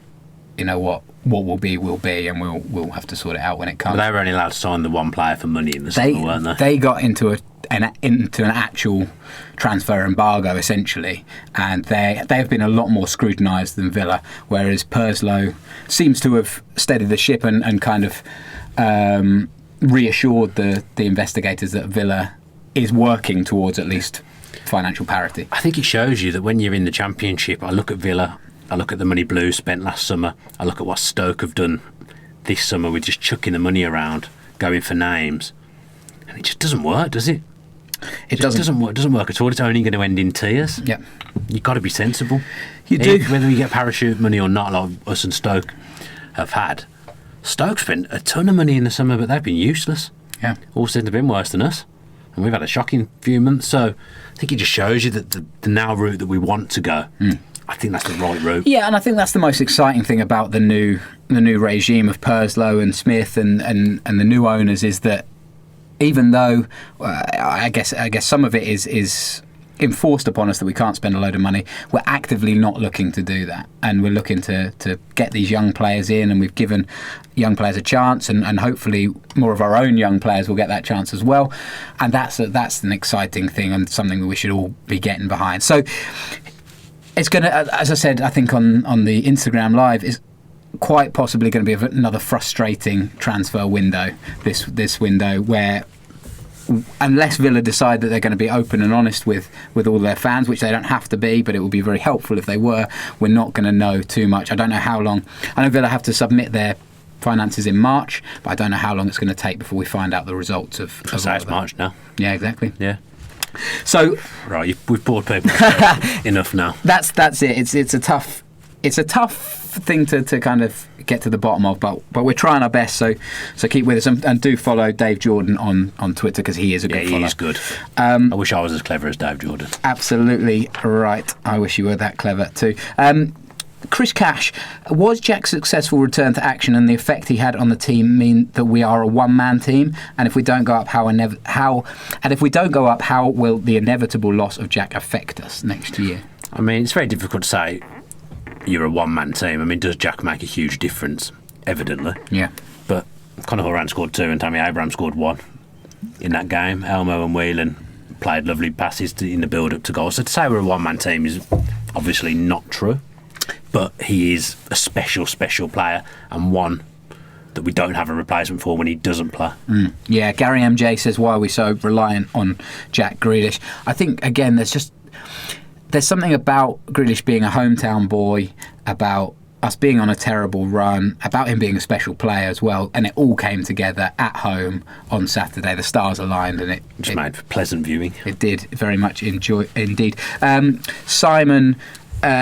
you know what will be, and we'll have to sort it out when it comes. But they were only allowed to sign the one player for money in the summer, weren't they? They got into an actual transfer embargo, essentially, and they've been a lot more scrutinised than Villa, whereas Purslow seems to have steadied the ship and kind of reassured the investigators that Villa is working towards at least financial parity. I think it shows you that when you're in the Championship, I look at Villa, I look at the money Blues spent last summer, I look at what Stoke have done this summer with just chucking the money around, going for names, and it just doesn't work, does it? It doesn't work at all. It's only going to end in tears. Yeah, you've got to be sensible. You do. Whether you get parachute money or not, like us and Stoke have had. Stoke spent a ton of money in the summer, but they've been useless. Yeah, all seem to have been worse than us, and we've had a shocking few months. So I think it just shows you that the now route that we want to go. I think that's the right route. Yeah, and I think that's the most exciting thing about the new regime of Purslow and Smith and the new owners is that even though I guess some of it is enforced upon us that we can't spend a load of money, we're actively not looking to do that, and we're looking to get these young players in, and we've given young players a chance, and hopefully more of our own young players will get that chance as well, and that's an exciting thing and something that we should all be getting behind. So it's going to, as I said, I think on the Instagram Live, is quite possibly going to be another frustrating transfer window, this window, where unless Villa decide that they're going to be open and honest with all their fans, which they don't have to be, but it would be very helpful if they were, we're not going to know too much. I don't know how long. I know Villa have to submit their finances in March, but I don't know how long it's going to take before we find out the results of it's March now. Yeah, exactly. Yeah. So right, we've bored people enough now. That's it. It's a tough thing to kind of get to the bottom of, but we're trying our best. So keep with us and do follow Dave Jordan on Twitter, because he is a good follow. He is good. I wish I was as clever as Dave Jordan. Absolutely right. I wish you were that clever too. Chris Cash, was Jack's successful return to action and the effect he had on the team mean that we are a one-man team? And if we don't go up, how will the inevitable loss of Jack affect us next year? I mean, it's very difficult to say you're a one-man team. I mean, does Jack make a huge difference? Evidently. Yeah. But Conor Horan scored 2 and Tammy Abraham scored 1 in that game. Elmo and Whelan played lovely passes in the build-up to goal. So to say we're a one-man team is obviously not true. But he is a special player, and one that we don't have a replacement for when he doesn't play. Yeah, Gary MJ says, why are we so reliant on Jack Grealish? I think, again, there's something about Grealish being a hometown boy, about us being on a terrible run, about him being a special player as well, and it all came together at home on Saturday. The stars aligned, and it made for pleasant viewing. It did very much enjoy indeed. Simon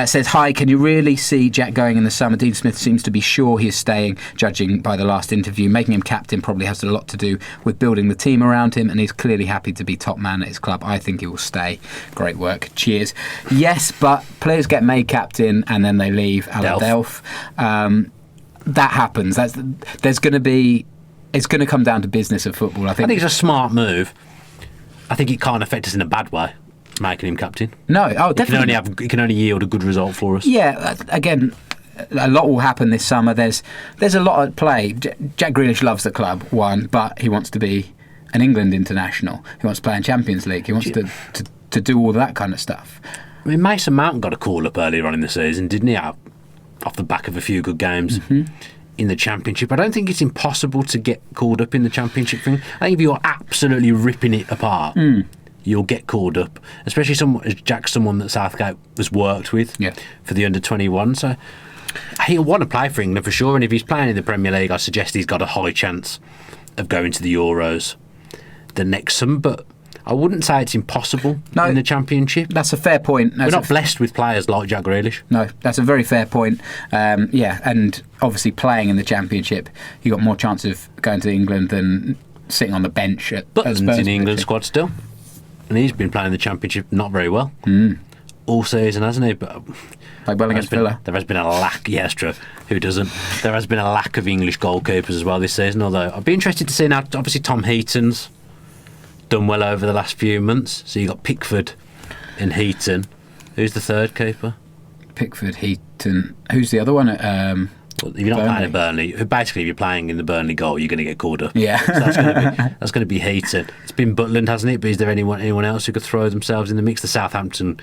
says, hi, can you really see Jack going in the summer? Dean Smith seems to be sure he is staying, judging by the last interview. Making him captain probably has a lot to do with building the team around him, and he's clearly happy to be top man at his club. I think he will stay. Great work. Cheers. Yes, but players get made captain and then they leave. Alan Delph. That happens. It's going to come down to business of football. I think it's a smart move. I think it can't affect us in a bad way, making him captain. No, definitely. It can only yield a good result for us. Yeah, again, a lot will happen this summer. There's a lot at play. Jack Grealish loves the club, one, but he wants to be an England international. He wants to play in Champions League. He wants to do all that kind of stuff. I mean, Mason Mount got a call up earlier on in the season, didn't he? Off the back of a few good games in the Championship. I don't think it's impossible to get called up in the Championship thing. I think if you're absolutely ripping it apart, you'll get called up. Especially Jack's someone that Southgate has worked with for the under-21. So he'll want to play for England for sure. And if he's playing in the Premier League, I suggest he's got a high chance of going to the Euros the next summer. But I wouldn't say it's impossible in the Championship. That's a fair point. We're not blessed with players like Jack Grealish. No, that's a very fair point. And obviously playing in the Championship, you got more chance of going to England than sitting on the bench at Button's Spurs, in the England squad still, and he's been playing the Championship not very well all season, hasn't he? But like well against Villa. There has been a lack. Yeah, that's true. Who doesn't? There has been a lack of English goalkeepers as well this season. Although I'd be interested to see now. Obviously, Tom Heaton's done well over the last few months. So you got Pickford and Heaton. Who's the third keeper? Pickford, Heaton. Who's the other one? Well, if you're not playing at Burnley, basically if you're playing in the Burnley goal, you're going to get called up. Yeah. So that's going to be Heaton. It's been Butland, hasn't it? But is there anyone else who could throw themselves in the mix? The Southampton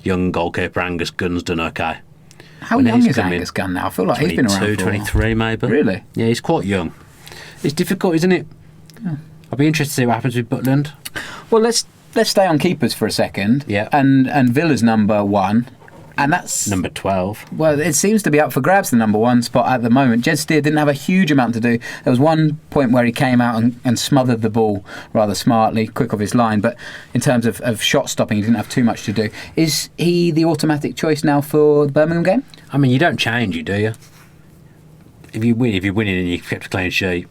young goalkeeper Angus Gunn's done okay. How young is Angus Gunn now? I feel like he's been around for 23 maybe. Really? Yeah, he's quite young. It's difficult, isn't it? Yeah. I'll be interested to see what happens with Butland. Well, let's stay on keepers for a second. Yeah. And Villa's number one. And that's number 12. Well, it seems to be up for grabs, the number one spot at the moment. Jed Steer didn't have a huge amount to do. There was one point where he came out and smothered the ball rather smartly, quick off his line. But in terms of shot stopping, he didn't have too much to do. Is he the automatic choice now for the Birmingham game? I mean, you don't change it, do you? If you're winning and you kept a clean sheet,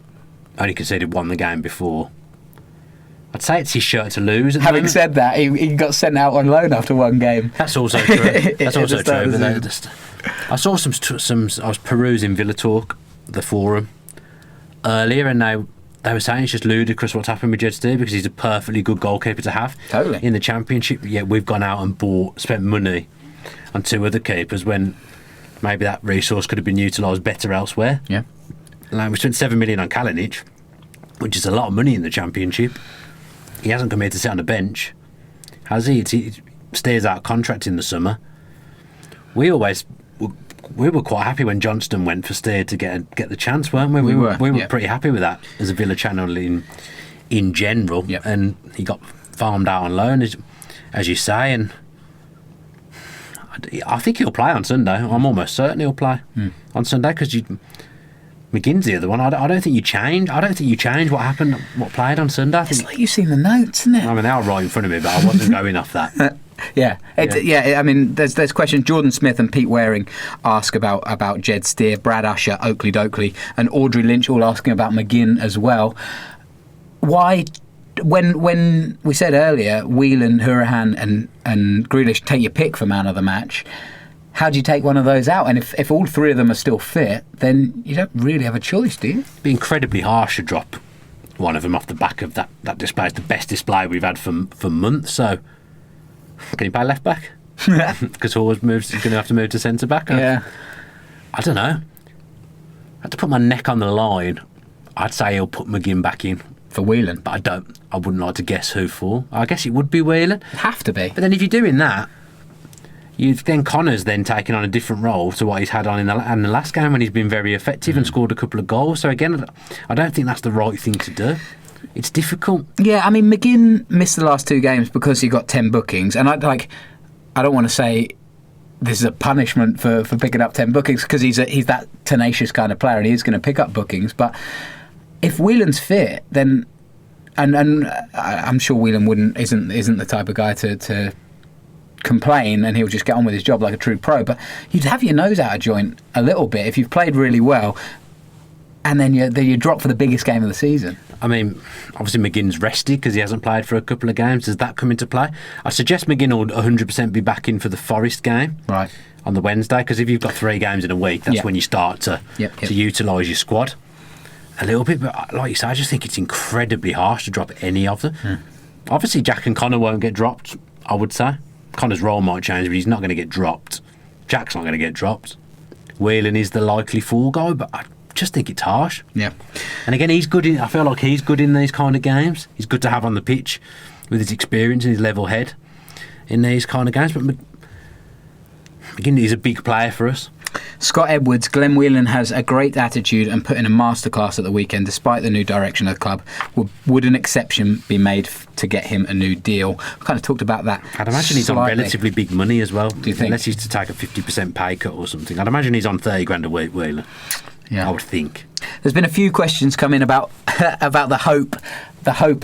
only conceded one the game before, I'd say it's his shirt to lose. Having said that, he got sent out on loan after one game. That's also true. That's also true. But I saw some. I was perusing Villa Talk, the forum, earlier, and they were saying it's just ludicrous what's happened with Jed Steer because he's a perfectly good goalkeeper to have. Totally. In the Championship, yet we've gone out and spent money on two other keepers when maybe that resource could have been utilised better elsewhere. Yeah. Like we spent 7 million on Kalinic, which is a lot of money in the Championship. He hasn't come here to sit on the bench, has he? He stays out contract in the summer. We were quite happy when Johnston went for Steer to get the chance, weren't we? We were pretty happy with that as a Villa channel in general. Yep. And he got farmed out on loan, as you say, and I think he'll play on Sunday. I'm almost certain he'll play on Sunday because McGinn's the other one. I don't think you change. I don't think you change what happened, what played on Sunday. It's like you've seen the notes, isn't it? I mean, they are right in front of me, but I wasn't going off that. Yeah. I mean, there's questions. Jordan Smith and Pete Waring ask about Jed Steer, Brad Usher, Oakley Dokley, and Audrey Lynch all asking about McGinn as well. Why? When we said earlier, Whelan, Hourihane and Grealish, take your pick for man of the match, how do you take one of those out? And if all three of them are still fit, then you don't really have a choice, do you? It'd be incredibly harsh to drop one of them off the back of that display. It's the best display we've had for months. So, can you play left back? Because Hall's going to have to move to centre back. Yeah. I don't know. I had to put my neck on the line. I'd say he'll put McGinn back in. For Whelan? But I wouldn't like to guess who for. I guess it would be Whelan. It'd have to be. But then if you're doing that, Connor's then taking on a different role to what he's had on in the last game when he's been very effective and scored a couple of goals. So again, I don't think that's the right thing to do. It's difficult. Yeah, I mean, McGinn missed the last two games because he got 10 bookings, and I don't want to say this is a punishment for picking up 10 bookings because he's that tenacious kind of player and he is going to pick up bookings. But if Whelan's fit, then and I'm sure Whelan isn't the type of guy to complain, and he'll just get on with his job like a true pro. But you'd have your nose out of joint a little bit if you've played really well, and then you drop for the biggest game of the season. I mean, obviously McGinn's rested because he hasn't played for a couple of games. Does that come into play? I suggest McGinn will 100% be back in for the Forest game on the Wednesday, because if you've got 3 games in a week, that's when you start to utilise your squad a little bit. But like you say, I just think it's incredibly harsh to drop any of them. Obviously Jack and Connor won't get dropped, I would say. Connor's role might change, but he's not going to get dropped. Jack's not going to get dropped. Whelan is the likely fall guy, but just think it's harsh. Yeah. And again, he's good. I feel like he's good in these kind of games. He's good to have on the pitch with his experience and his level head in these kind of games. But again, he's a big player for us. Scott Edwards, Glenn Whelan has a great attitude and put in a masterclass at the weekend despite the new direction of the club. Would an exception be made to get him a new deal? We kind of talked about that. I'd imagine he's on relatively big money as well. Do you think? Unless he's to take a 50% pay cut or something. I'd imagine he's on 30 grand a week, Whelan. Yeah. I would think. There's been a few questions come in about about the hope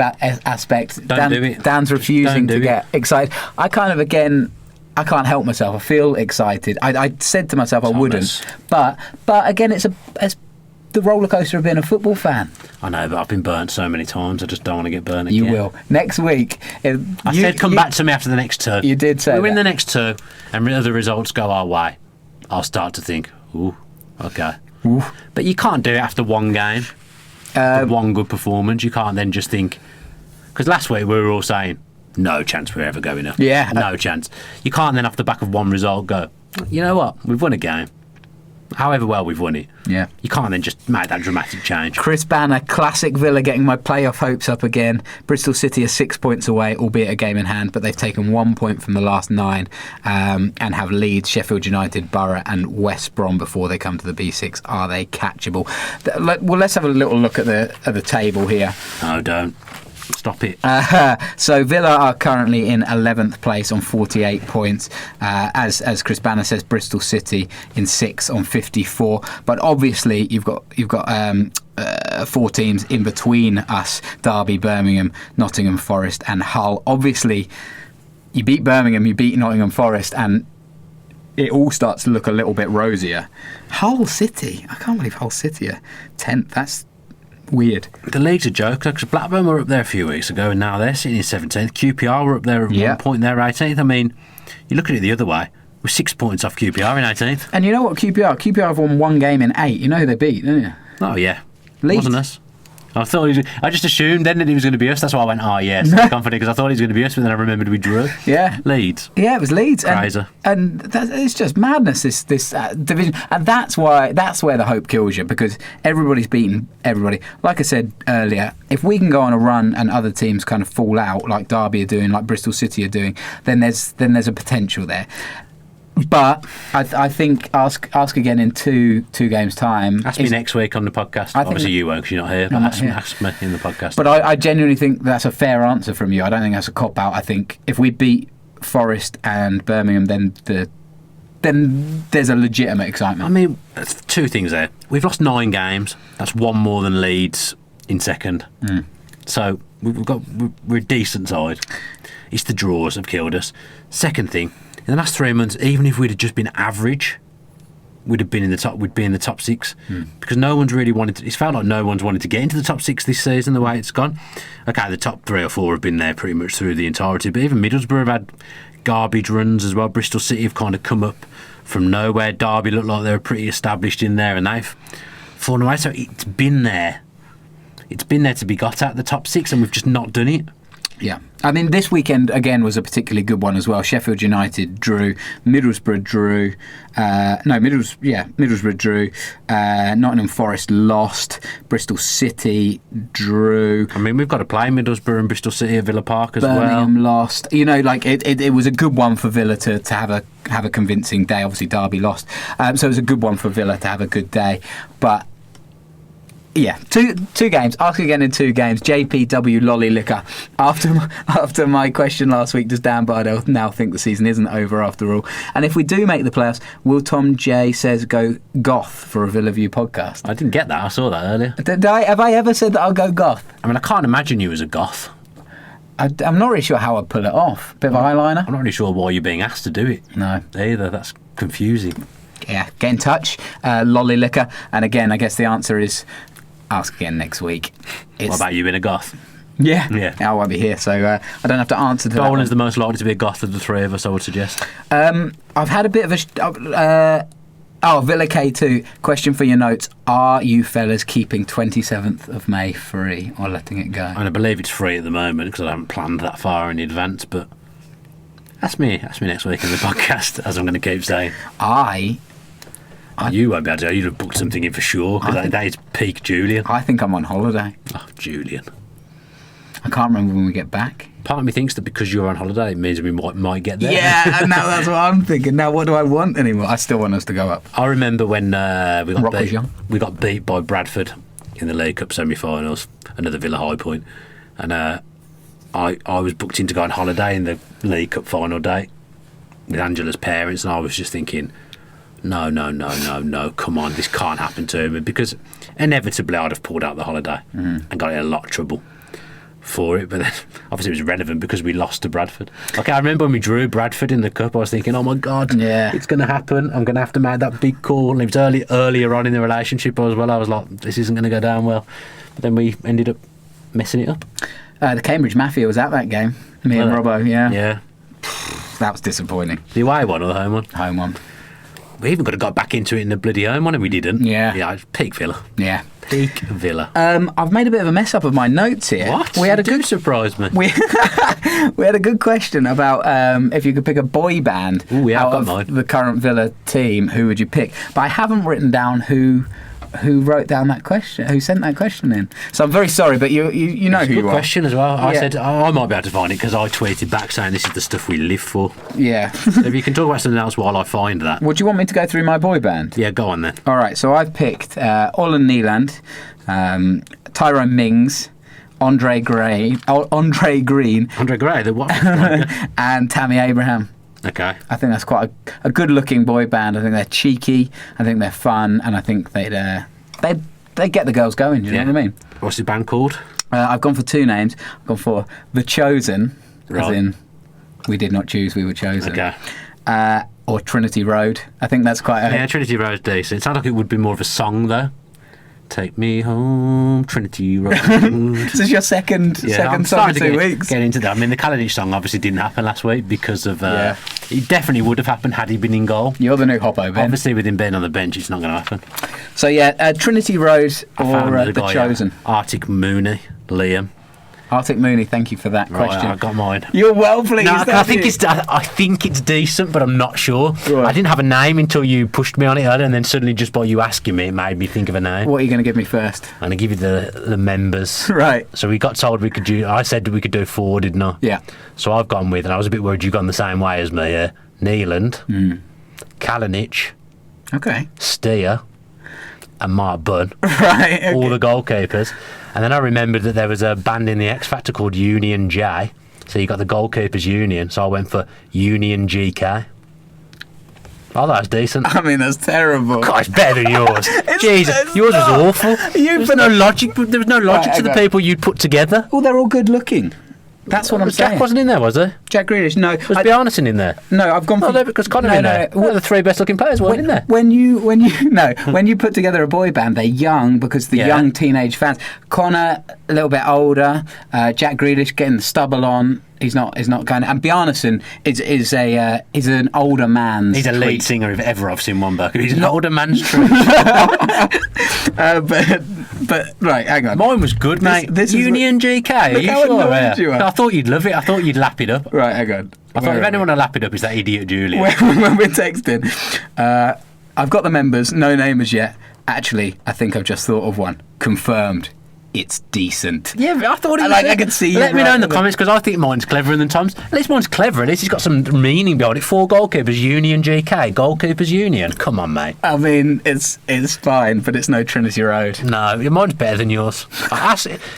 aspect. Don't do it. Dan's refusing to get excited. I can't help myself. I feel excited. I said to myself I wouldn't, but again, it's the roller coaster of being a football fan. I know, but I've been burnt so many times. I just don't want to get burnt again. You will next week. I said come back to me after the next two. You did say we win that. the next two, and the results go our way. I'll start to think, ooh, okay. Ooh. But you can't do it after one game, after one good performance. You can't then just think, because last week we were all saying, no chance we're ever going up. Yeah. No chance. You can't then off the back of one result go, you know what, we've won a game. However well we've won it. Yeah. You can't then just make that dramatic change. Chris Banner, classic Villa getting my playoff hopes up again. Bristol City are 6 points away, albeit a game in hand, but they've taken 1 point from the last 9 and have Leeds, Sheffield United, Borough and West Brom before they come to the B6. Are they catchable? Well, let's have a little look at the table here. No, don't. Stop it. So Villa are currently in 11th place on 48 points. As Chris Banner says, Bristol City in 6th on 54. But obviously you've got 4 teams in between us: Derby, Birmingham, Nottingham Forest, and Hull. Obviously, you beat Birmingham, you beat Nottingham Forest, and it all starts to look a little bit rosier. Hull City, I can't believe Hull City are 10th. That's weird. The league's a joke, because Blackburn were up there a few weeks ago and now they're sitting in 17th. QPR were up there at 1 point, they're 18th. I mean, you look at it the other way, we're 6 points off QPR in 18th. And you know what, QPR have won 1 game in 8. You know who they beat, don't you? Oh yeah, Leeds. Wasn't us. I just assumed then that it was going to be us. That's why I went, oh yes, I'm confident, because I thought it was going to be us, but then I remembered we drew. Yeah. Leeds. Yeah, it was Leeds. Crazy. And it's just madness, this division. And that's where the hope kills you, because everybody's beaten everybody. Like I said earlier, if we can go on a run and other teams kind of fall out, like Derby are doing, like Bristol City are doing, then there's a potential there. But I think ask again in two games' time. Ask me next week on the podcast. Obviously you won't, because you're not here, but ask me in the podcast. But I genuinely think that's a fair answer from you. I don't think that's a cop-out. I think if we beat Forest and Birmingham, then there's a legitimate excitement. I mean, that's 2 things there. We've lost 9 games. That's 1 more than Leeds in second. So we're a decent side. It's the draws have killed us. Second thing, in the last 3 months, even if we'd have just been average, we'd be in the top 6, because no one's really wanted to. It's felt like no one's wanted to get into the top 6 this season, the way it's gone. Okay, the top 3 or 4 have been there pretty much through the entirety, but even Middlesbrough have had garbage runs as well. Bristol City have kind of come up from nowhere. Derby looked like they were pretty established in there, and they've fallen away. So it's been there. It's been there to be got at, the top 6, and we've just not done it. Yeah. I mean, this weekend, again, was a particularly good one as well. Sheffield United drew. Middlesbrough drew. Middlesbrough drew. Nottingham Forest lost. Bristol City drew. I mean, we've got to play Middlesbrough and Bristol City at Villa Park as Birmingham lost. You know, like, it was a good one for Villa to have a convincing day. Obviously, Derby lost. So it was a good one for Villa to have a good day. But yeah, two games. Ask again in 2 games. JPW Lolly Liquor. After my question last week, does Dan Bardell now think the season isn't over after all? And if we do make the playoffs, will Tom J says go goth for a Villa View podcast? I didn't get that. I saw that earlier. Have I ever said that I'll go goth? I mean, I can't imagine you as a goth. I'm not really sure how I'd pull it off. Bit of eyeliner. I'm not really sure why you're being asked to do it. No. Either. That's confusing. Yeah, get in touch. Lolly Liquor. And again, I guess the answer is ask again next week. What about you being a goth? Yeah. I won't be here, so I don't have to answer to that. Dolan is the most likely to be a goth of the 3 of us, I would suggest. I've had a bit of a... Villa K2, question for your notes. Are you fellas keeping 27th of May free or letting it go? And I believe it's free at the moment, because I haven't planned that far in advance, but ask me next week in the podcast, as I'm going to keep saying. I You won't be able to. You'd have booked something in for sure, because that is peak Julian. I think I'm on holiday. Oh, Julian. I can't remember when we get back. Part of me thinks that because you're on holiday, it means we might get there. Yeah, and now that's what I'm thinking. Now, what do I want anymore? I still want us to go up. I remember when Rock was young. we got beat by Bradford in the League Cup semi-finals, another Villa high point, and I was booked in to go on holiday in the League Cup final day with Angela's parents, and I was just thinking, no, come on, this can't happen to me, because inevitably I'd have pulled out the holiday and got in a lot of trouble for it. But then obviously it was relevant because we lost to Bradford. Like, I remember when we drew Bradford in the cup, I was thinking, oh my god, it's going to happen, I'm going to have to make that big call. And it was earlier on in the relationship as well. I was like, this isn't going to go down well, but then we ended up messing it up. The Cambridge Mafia was at that game, me and Robbo. Yeah, that was disappointing. the away one or the home one? Home one. We even could have got back into it in the bloody home one, and we didn't. Yeah, peak Villa. Yeah. Peak Villa. I've made a bit of a mess up of my notes here. What? We had a You good do surprise me. we had a good question about if you could pick a boy band Ooh, yeah, I've out got of mine. the current Villa team, who would you pick? But I haven't written down who wrote down that question, who sent that question in. So I'm very sorry, but you know who Good you are. question as well. I Yeah. said I might be able to find it because I tweeted back saying this is the stuff we live for. Yeah. So if you can talk about something else while I find that. Would you want me to go through my boy band? Yeah, go on then. All right, so I've picked Olin Neeland, Tyrone Mings, Andre Green, Andre Gray, the what? and Tammy Abraham. Okay. I think that's quite a good-looking boy band. I think they're cheeky. I think they're fun, and I think they'd get the girls going. Do you know what I mean? What's the band called? I've gone for two names. I've gone for The Chosen, as Right. in we did not choose, we were chosen. Okay. Or Trinity Road. I think that's quite a... Yeah, Trinity Road's decent. It sounds like it would be more of a song though. Take me home, Trinity Road. This is your second I'm song in starting 2 to weeks. get into that. I mean, the Kalinic song obviously didn't happen last week because of... Yeah. It definitely would have happened had he been in goal. You're the new Hoppo, Ben. Obviously, with him being on the bench, it's not going to happen. So yeah, Trinity Road I found or the The guy, Chosen. Arctic Mooney, Liam. Arctic Mooney, thank you for that Right, question. I got mine. You're well pleased. No, I aren't think you? I think it's decent, but I'm not sure. Right. I didn't have a name until you pushed me on it earlier, and then suddenly, just by you asking me, it made me think of a name. What are you going to give me first? I'm going to give you the members. Right. So we got told we could do. I said we could do 4, didn't I? Yeah. So I've gone with, and I was a bit worried you'd gone the same way as me. Neeland, Kalinic, Okay. Steer, and Mark Bunn. Right. Okay. All the goalkeepers. And then I remembered that there was a band in the X Factor called Union J. So you got the goalkeepers union. So I went for Union GK. Oh, that's decent. I mean, that's terrible. God, it's better than yours. Jesus, it's yours not. was awful. There was no logic. There was no logic to the okay. people you'd put together. Well, they're all good looking. That's what I'm saying. Jack wasn't in there, was he? Jack Grealish, no. Was Bjarnason in there? No, I've gone for... No, because Connor in there. Well, the 3 best looking players weren't in there. When you put together a boy band, they're young because the young teenage fans. Connor, a little bit older. Jack Grealish getting the stubble on. He's not going. And Bjarnason is an older man's. He's a lead treat. singer if ever I've seen one back. He's an older man's treat. But right, hang on. Mine was good, mate. this is Union GK. Are Look you how sure? annoyed you are. I thought you'd love it. I thought you'd lap it up. Right, hang on. I thought if anyone will lap it up, it's that idiot Julian. When we're texting, I've got the members, no name as yet. Actually, I think I've just thought of one. Confirmed. It's decent. Yeah, but I thought it was. I could see you Let me know in the right comments because I think mine's cleverer than Tom's. At least mine's clever. At least he's got some meaning behind it. 4 goalkeepers, Union GK, goalkeepers Union. Come on, mate. I mean, it's fine, but it's no Trinity Road. No, mine's better than yours.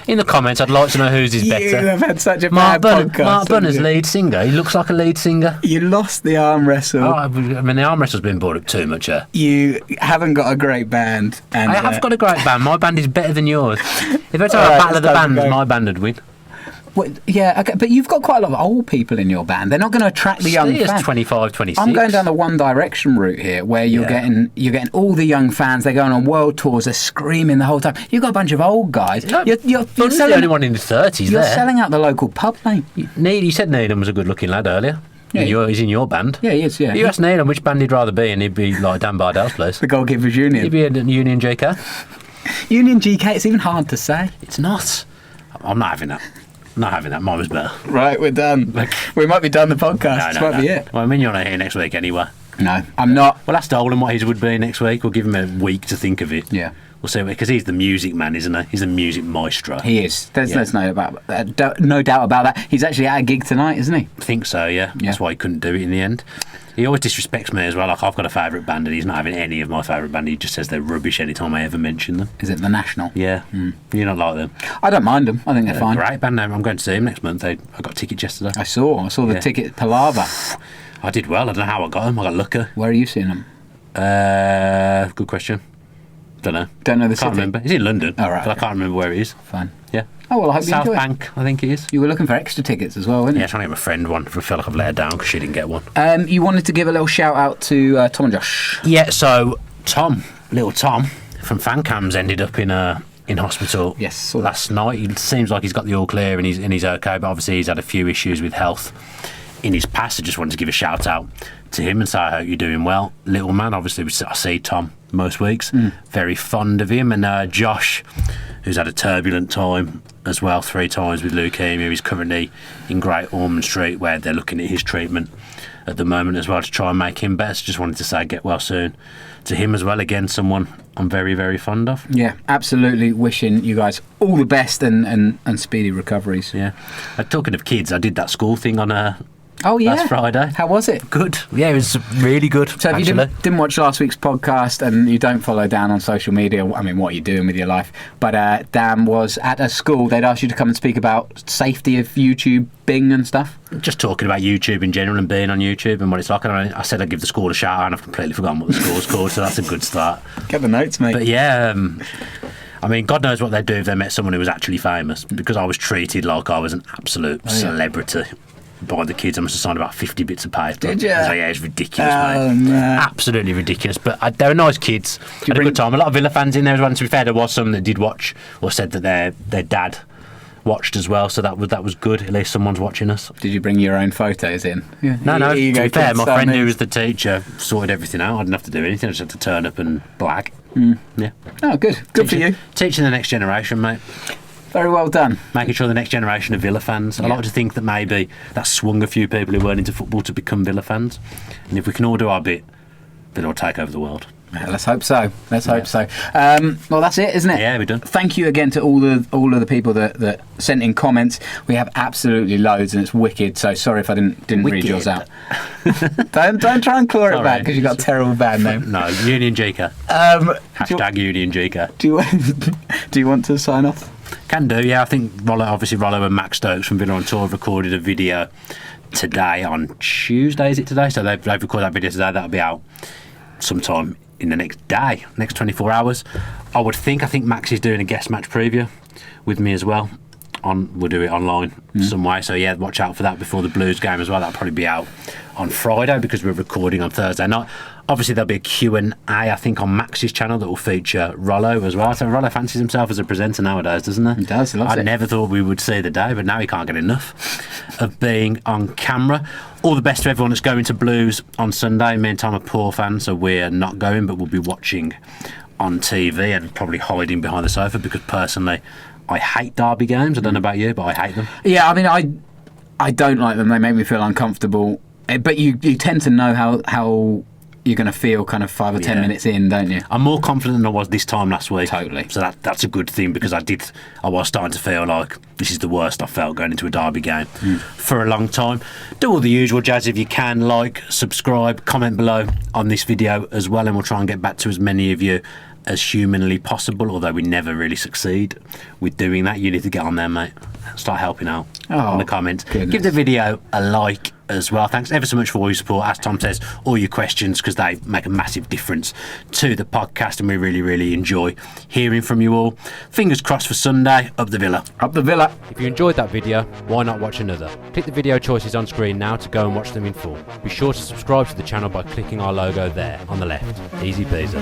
In the comments, I'd like to know whose is You better. have had such a Mark bad podcast. Mark Bunn as haven't lead singer. He looks like a lead singer. you lost the arm wrestle. Oh, I mean, the arm wrestle's been brought up too much here. You haven't got a great band. And, I have got a great band. My band is better than yours. If it's a All right, battle of the it's time to bands, go. my band would win. yeah, okay, but you've got quite a lot of old people in your band. They're not going to attract the young Steer's fans. 25, 26. I'm going down the One Direction route here, where you're getting all the young fans. They're going on world tours. They're screaming the whole time. You've got a bunch of old guys. No, You're Bunn's the only one in his 30s You're there. selling out the local pub, mate. You said Needham was a good-looking lad earlier. Yeah. He's in your band. Yeah, he is. Yeah, You asked Needham which band he'd rather be, and he'd be like Dan Bardell's place. the Goalkeepers Union. He'd be a Union JK. Union GK. It's even hard to say. It's not. I'm not having that. I'm not having that. Mine was better. Right, we're done. Like- We might be done the podcast. This might be it. Well, I mean, you're not here next week anyway. No, I'm not. We'll ask Dolan what his would be next week. We'll give him a week to think of it. Yeah. We'll see, because he's the music man, isn't he? He's the music maestro. He is. There's no doubt about that. He's actually at a gig tonight, isn't he? I think so, yeah. That's why he couldn't do it in the end. He always disrespects me as well. Like, I've got a favourite band and he's not having any of my favourite band. He just says they're rubbish anytime I ever mention them. Is it The National? Yeah. You don't like them? I don't mind them. I think they're fine. Great band name. I'm going to see him next month. I got tickets yesterday. I saw the ticket palaver. I did well. I don't know how I got them. I got lucky. Where are you seeing them? Good question. Don't know. Don't know the Can't city? remember. He's in London. Oh, right, But I can't remember where he is. Fine. Yeah. Oh, well, I hope you South enjoy it. Bank, I think it is. You were looking for extra tickets as well, weren't you? Yeah, trying to get my friend one. I feel like I've let her down because she didn't get one. You wanted to give a little shout out to Tom and Josh. Yeah, so little Tom from Fancams ended up in hospital last night. It seems like he's got the all clear and he's okay, but obviously he's had a few issues with health in his past. I just wanted to give a shout out to him and say I hope you're doing well, little man. Obviously I see Tom most weeks, very fond of him, and Josh, who's had a turbulent time as well, 3 times with leukemia. He's currently in Great Ormond Street, where they're looking at his treatment at the moment as well to try and make him better. So just wanted to say get well soon to him as well. Again, someone I'm very, very fond of. Yeah, absolutely. Wishing you guys all the best and speedy recoveries. Yeah. Talking of kids, I did that school thing on last Friday. How was it? Good. Yeah, it was really good. So if you didn't watch last week's podcast and you don't follow Dan on social media, I mean, what are you doing with your life? But Dan was at a school. They'd asked you to come and speak about safety of YouTube, Bing and stuff. Just talking about YouTube in general and being on YouTube and what it's like. And I said I'd give the school a shout out and I've completely forgotten what the school's called, so that's a good start. Get the notes, mate. But yeah, I mean, God knows what they'd do if they met someone who was actually famous, because I was treated like I was an absolute celebrity by the kids. I must have signed about 50 bits of paper. Did you? I was like, yeah, it's ridiculous, mate. No. Absolutely ridiculous. But they were nice kids. Had a good time. A lot of Villa fans in there as well. And to be fair, there was some that did watch or said that their dad watched as well, so that was good. At least someone's watching us. Did you bring your own photos in? Yeah. No. To be fair, my friend who was the teacher sorted everything out. I didn't have to do anything. I just had to turn up and blag. Yeah. Oh, good. Good for you. Teaching the next generation, mate. Very well done. Making sure the next generation of Villa fans. I like to think that maybe that swung a few people who weren't into football to become Villa fans. And if we can all do our bit, Villa will take over the world. Yeah, let's hope so. Well, that's it, isn't it? Yeah, we're done. Thank you again to all of the people that sent in comments. We have absolutely loads, and it's wicked. So sorry if I didn't read yours out. don't try and claw it back because you've got a terrible band name. No, Union Jika. Hashtag Union Jika. Do you want to sign off? Can do, yeah. I think Rollo and Max Stokes from Villa on Tour have recorded a video today on Tuesday. Is it today? So they've recorded that video today. That'll be out sometime in the next 24 hours. I think Max is doing a guest match preview with me as well. We'll do it online some way. So yeah, watch out for that before the Blues game as well. That'll probably be out on Friday because we're recording on Thursday night. Obviously there'll be a Q&A, I think, on Max's channel that will feature Rollo as well. So Rollo fancies himself as a presenter nowadays, doesn't he? He does, he loves it. I never thought we would see the day, but now he can't get enough of being on camera. All the best to everyone that's going to Blues on Sunday. Me and Tom are poor fans, so we're not going, but we'll be watching on TV and probably hiding behind the sofa because personally I hate derby games. I don't know about you, but I hate them. Yeah, I mean, I don't like them. They make me feel uncomfortable. But you tend to know how you're going to feel kind of 5 or 10 minutes in, don't you? I'm more confident than I was this time last week. Totally. So that's a good thing because I was starting to feel like this is the worst I felt going into a derby game for a long time. Do all the usual jazz if you can. Like, subscribe, comment below on this video as well, and we'll try and get back to as many of you as humanly possible, although we never really succeed with doing that. You need to get on there, mate. Start helping out on the comments. Goodness. Give the video a like as well. Thanks ever so much for all your support. As Tom says, all your questions, because they make a massive difference to the podcast, and we really, really enjoy hearing from you all. Fingers crossed for Sunday. Up the Villa. Up the Villa. If you enjoyed that video, why not watch another? Click the video choices on screen now to go and watch them in full. Be sure to subscribe to the channel by clicking our logo there on the left. Easy peasy.